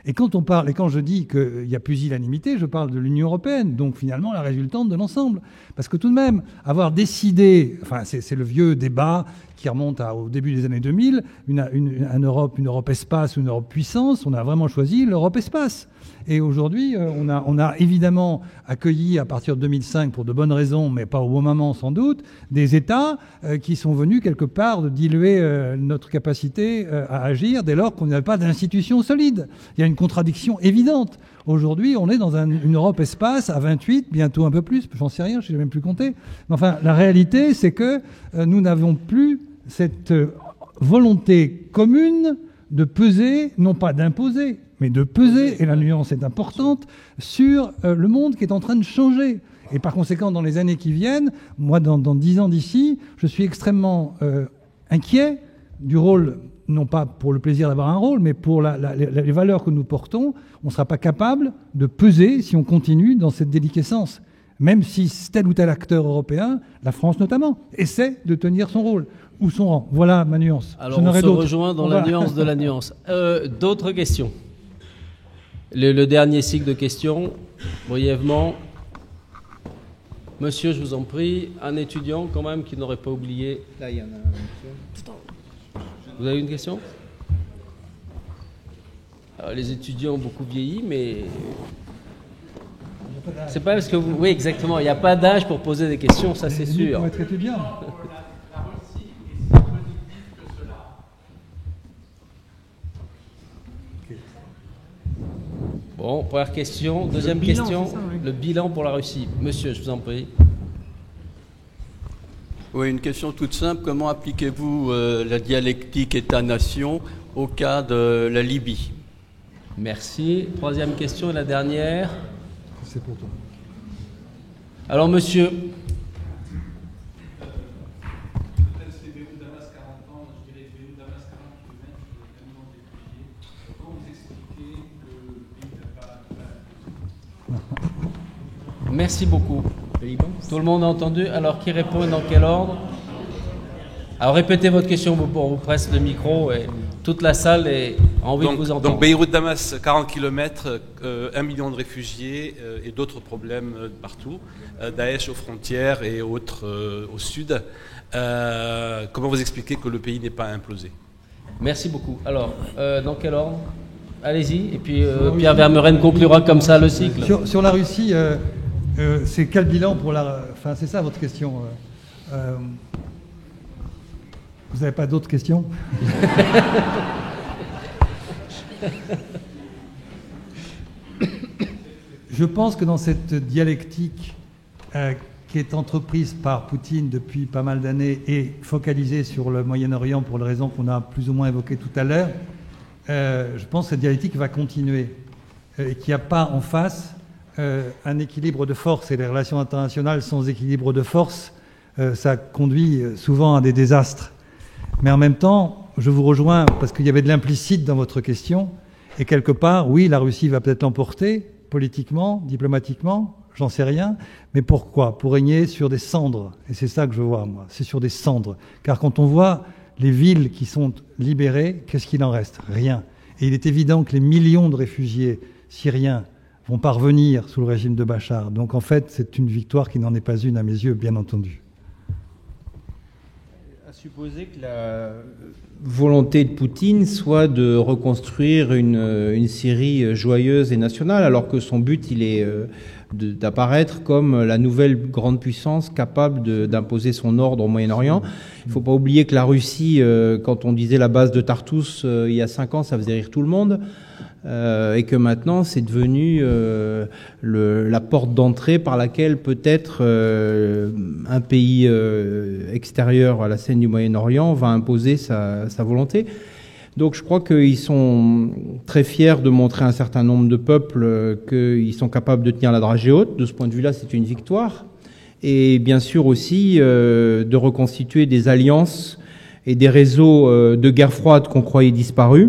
Et quand je dis qu'il y a pusillanimité, je parle de l'Union européenne, donc finalement la résultante de l'ensemble. Parce que tout de même, avoir décidé, enfin c'est le vieux débat qui remonte au début des années 2000, une Europe espace ou une Europe puissance, on a vraiment choisi l'Europe espace. Et aujourd'hui, on a évidemment accueilli à partir de 2005, pour de bonnes raisons, mais pas au bon moment sans doute, des États qui sont venus quelque part de diluer notre capacité à agir dès lors qu'on n'avait pas d'institutions solides. Il y a une contradiction évidente. Aujourd'hui, on est dans une Europe espace à 28, bientôt un peu plus, j'en sais rien, je ne sais même plus compter. Mais enfin, la réalité, c'est que nous n'avons plus cette volonté commune de peser, non pas d'imposer, mais de peser, et la nuance est importante, sur le monde qui est en train de changer. Et par conséquent, dans les années qui viennent, moi, dans 10 ans d'ici, je suis extrêmement inquiet du rôle, non pas pour le plaisir d'avoir un rôle, mais pour les valeurs que nous portons. On ne sera pas capable de peser si on continue dans cette déliquescence. Même si tel ou tel acteur européen, la France notamment, essaie de tenir son rôle ou son rang. Voilà ma nuance. Alors on se rejoint dans la nuance de la nuance. D'autres questions? Le dernier cycle de questions, brièvement. Monsieur, je vous en prie, un étudiant quand même qui n'aurait pas oublié. Là, il y en a un, monsieur. Vous avez une question? Alors, les étudiants ont beaucoup vieilli, mais c'est pas parce que vous... Oui, exactement. Il n'y a pas d'âge pour poser des questions, ça c'est sûr. Pour être étudiant. Bon, première question. Deuxième question, le bilan pour la Russie. Monsieur, je vous en prie. Oui, une question toute simple. Comment appliquez-vous la dialectique État-nation au cas de la Libye? Merci. Troisième question et la dernière. C'est pour toi. Alors, monsieur. Merci beaucoup. Tout le monde a entendu. Alors, qui répond et dans quel ordre? Alors, répétez votre question, on vous presse le micro et toute la salle a envie de vous entendre. Donc, Beyrouth-Damas, 40 km, 1 million de réfugiés et d'autres problèmes partout. Daesh aux frontières et autres au sud. Comment vous expliquez que le pays n'est pas implosé? Merci beaucoup. Alors, dans quel ordre? Allez-y. Et puis, Pierre Vermeuren conclura comme ça le cycle. Sur la Russie... c'est quel bilan pour la... Enfin, c'est ça votre question. Vous n'avez pas d'autres questions? Je pense que dans cette dialectique qui est entreprise par Poutine depuis pas mal d'années et focalisée sur le Moyen-Orient pour les raisons qu'on a plus ou moins évoquées tout à l'heure, je pense que cette dialectique va continuer et qu'il n'y a pas en face un équilibre de force, et les relations internationales sans équilibre de force, ça conduit souvent à des désastres. Mais en même temps, je vous rejoins parce qu'il y avait de l'implicite dans votre question, et quelque part, oui, la Russie va peut-être l'emporter, politiquement, diplomatiquement, j'en sais rien, mais pourquoi? Pour régner sur des cendres, et c'est ça que je vois, moi, c'est sur des cendres. Car quand on voit les villes qui sont libérées, qu'est-ce qu'il en reste? Rien. Et il est évident que les millions de réfugiés syriens vont parvenir sous le régime de Bachar. Donc en fait, c'est une victoire qui n'en est pas une à mes yeux, bien entendu. À supposer que la volonté de Poutine soit de reconstruire une Syrie joyeuse et nationale, alors que son but, il est d'apparaître comme la nouvelle grande puissance capable d'imposer son ordre au Moyen-Orient. Il ne faut pas oublier que la Russie, quand on disait la base de Tartous il y a 5 ans, ça faisait rire tout le monde. Et que maintenant c'est devenu la porte d'entrée par laquelle peut-être un pays extérieur à la scène du Moyen-Orient va imposer sa volonté. Donc je crois qu'ils sont très fiers de montrer à un certain nombre de peuples qu'ils sont capables de tenir la dragée haute. De ce point de vue-là, c'est une victoire. Et bien sûr aussi de reconstituer des alliances et des réseaux de guerre froide qu'on croyait disparus.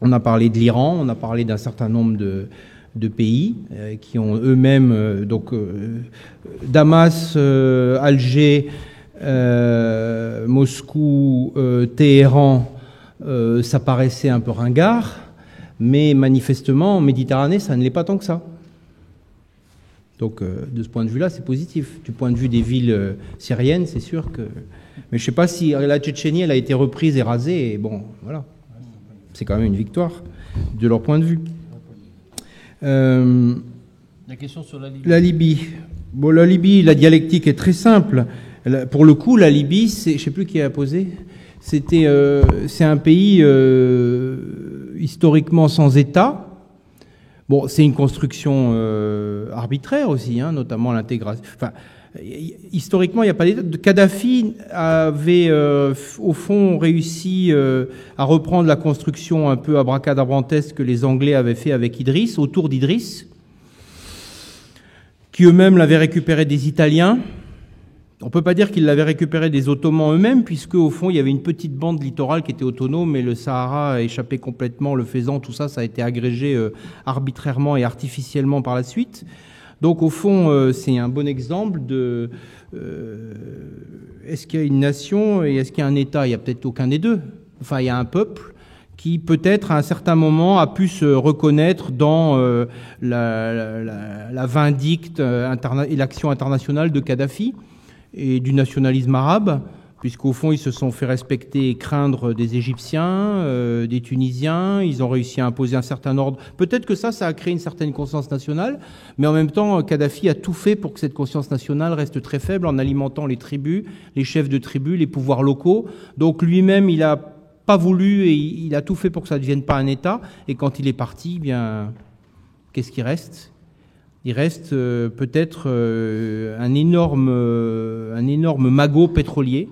On a parlé de l'Iran, on a parlé d'un certain nombre de pays qui ont eux-mêmes Damas, Alger, Moscou, Téhéran, ça paraissait un peu ringard, mais manifestement en Méditerranée, ça ne l'est pas tant que ça. Donc de ce point de vue-là, c'est positif. Du point de vue des villes syriennes, c'est sûr que... Mais je ne sais pas si la Tchétchénie, elle a été reprise et rasée, et bon, voilà. C'est quand même une victoire de leur point de vue. La question sur la Libye. La Libye. Bon, la Libye, la dialectique est très simple. Pour le coup, la Libye, je ne sais plus qui a posé. C'est un pays historiquement sans État. Bon, c'est une construction arbitraire aussi, hein, notamment l'intégration. Enfin, historiquement, il n'y a pas d'État. Kadhafi avait, au fond, réussi à reprendre la construction un peu abracadabrantesque que les Anglais avaient fait avec Idriss, autour d'Idriss, qui eux-mêmes l'avaient récupéré des Italiens. On ne peut pas dire qu'ils l'avaient récupéré des Ottomans eux-mêmes, puisque au fond, il y avait une petite bande littorale qui était autonome, et le Sahara a échappé complètement, le Fezzan, tout ça, ça a été agrégé arbitrairement et artificiellement par la suite. Donc au fond, c'est un bon exemple de est-ce qu'il y a une nation et est-ce qu'il y a un État? Il n'y a peut-être aucun des deux. Enfin, il y a un peuple qui peut-être à un certain moment a pu se reconnaître dans la vindicte et l'action internationale de Kadhafi et du nationalisme arabe. puisqu'au fond, ils se sont fait respecter et craindre des Égyptiens, des Tunisiens, ils ont réussi à imposer un certain ordre. Peut-être que ça a créé une certaine conscience nationale, mais en même temps, Kadhafi a tout fait pour que cette conscience nationale reste très faible en alimentant les tribus, les chefs de tribus, les pouvoirs locaux. Donc lui-même, il n'a pas voulu et il a tout fait pour que ça ne devienne pas un État. Et quand il est parti, eh bien, qu'est-ce qui reste ? Il reste peut-être un énorme magot pétrolier,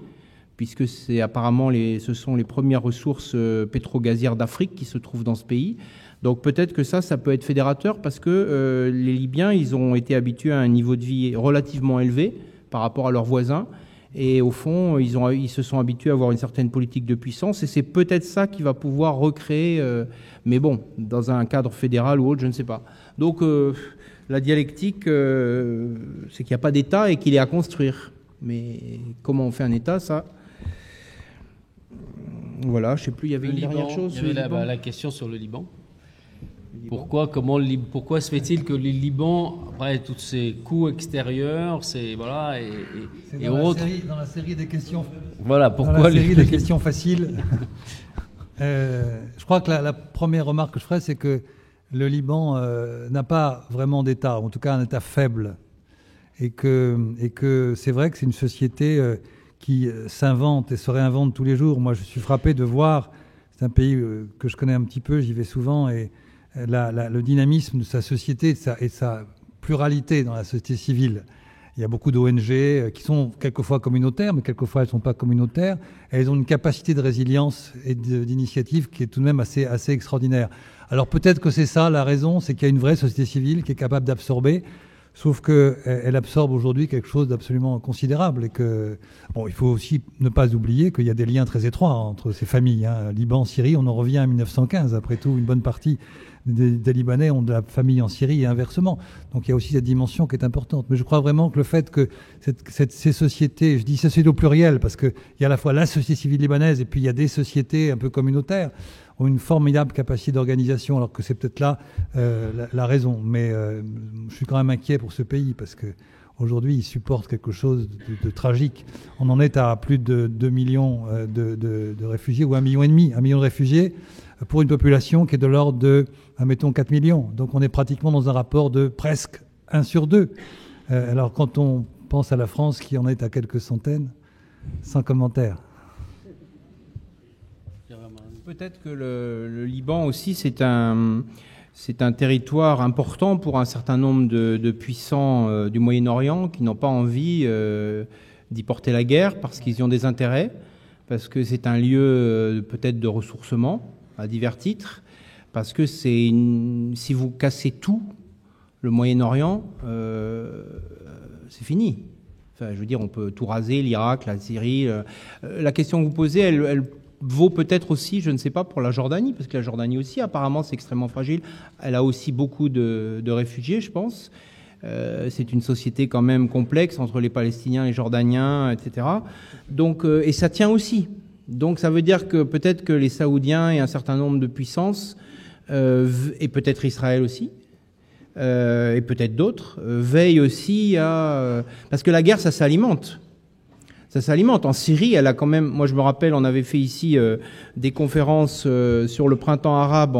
puisque c'est apparemment ce sont les premières ressources pétro-gazières d'Afrique qui se trouvent dans ce pays. Donc peut-être que ça peut être fédérateur, parce que les Libyens, ils ont été habitués à un niveau de vie relativement élevé par rapport à leurs voisins, et au fond, ils se sont habitués à avoir une certaine politique de puissance, et c'est peut-être ça qui va pouvoir recréer, mais bon, dans un cadre fédéral ou autre, je ne sais pas. Donc la dialectique, c'est qu'il n'y a pas d'État et qu'il est à construire. Mais comment on fait un État, ça ? Voilà, je ne sais plus, il y avait une dernière chose. Il y avait la question sur le Liban. Pourquoi se fait-il que le Liban, après tous ces coups extérieurs, c'est dans la série des questions. Voilà, pourquoi dans la série des questions faciles. Je crois que la première remarque que je ferais, c'est que le Liban n'a pas vraiment d'État, en tout cas un État faible, et que c'est vrai que c'est une société qui s'invente et se réinvente tous les jours. Moi, je suis frappé de voir, c'est un pays que je connais un petit peu, j'y vais souvent, et le dynamisme de sa société et sa pluralité dans la société civile. Il y a beaucoup d'ONG qui sont quelquefois communautaires, mais quelquefois elles ne sont pas communautaires. Elles ont une capacité de résilience et d'initiative qui est tout de même assez extraordinaire. Alors peut-être que c'est ça la raison, c'est qu'il y a une vraie société civile qui est capable d'absorber, sauf qu'elle absorbe aujourd'hui quelque chose d'absolument considérable. Et que, bon, il faut aussi ne pas oublier qu'il y a des liens très étroits entre ces familles. Liban, Syrie, on en revient à 1915. Après tout, une bonne partie des Libanais ont de la famille en Syrie et inversement. Donc il y a aussi cette dimension qui est importante. Mais je crois vraiment que le fait que ces sociétés, je dis sociétés au pluriel, parce qu'il y a à la fois la société civile libanaise et puis il y a des sociétés un peu communautaires, ont une formidable capacité d'organisation, alors que c'est peut-être là la raison. Mais je suis quand même inquiet pour ce pays, parce que aujourd'hui, il supporte quelque chose de tragique. On en est à plus de 2 millions de réfugiés, ou 1,5 million. 1 million de réfugiés pour une population qui est de l'ordre de, admettons, 4 millions. Donc on est pratiquement dans un rapport de presque 1 sur 2. Alors quand on pense à la France, qui en est à quelques centaines, sans commentaire. Peut-être que le Liban aussi, c'est un territoire important pour un certain nombre de puissants du Moyen-Orient qui n'ont pas envie d'y porter la guerre parce qu'ils y ont des intérêts, parce que c'est un lieu peut-être de ressourcement à divers titres, parce que si vous cassez tout, le Moyen-Orient, c'est fini. Enfin, je veux dire, on peut tout raser, l'Irak, la Syrie. La question que vous posez, elle vaut peut-être aussi, je ne sais pas, pour la Jordanie, parce que la Jordanie aussi, apparemment, c'est extrêmement fragile. Elle a aussi beaucoup de réfugiés, je pense. C'est une société quand même complexe entre les Palestiniens, les Jordaniens, etc. Donc, et ça tient aussi. Donc ça veut dire que peut-être que les Saoudiens et un certain nombre de puissances, et peut-être Israël aussi, et peut-être d'autres, veillent aussi à... parce que la guerre, ça s'alimente. Ça s'alimente. En Syrie, elle a quand même... Moi, je me rappelle, on avait fait ici des conférences sur le printemps arabe.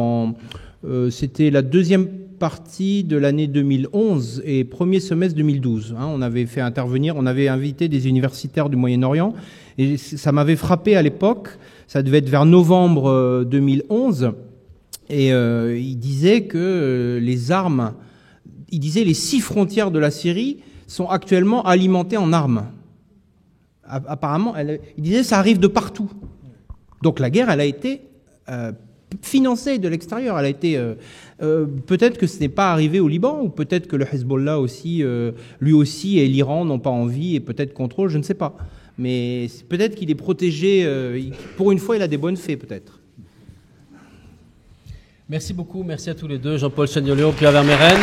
C'était la deuxième partie de l'année 2011 et premier semestre 2012. On avait fait intervenir, on avait invité des universitaires du Moyen-Orient. Et ça m'avait frappé à l'époque. Ça devait être vers novembre 2011. Et il disait que les armes... Il disait les 6 frontières de la Syrie sont actuellement alimentées en armes. Apparemment, il disait ça arrive de partout. Donc la guerre, elle a été financée de l'extérieur. Elle a été peut-être que ce n'est pas arrivé au Liban, ou peut-être que le Hezbollah aussi, lui aussi, et l'Iran n'ont pas envie et peut-être contrôle, je ne sais pas. Mais peut-être qu'il est protégé. Pour une fois, il a des bonnes fées, peut-être. Merci beaucoup, merci à tous les deux, Jean-Paul Chagnolion, Pierre Vermeyren.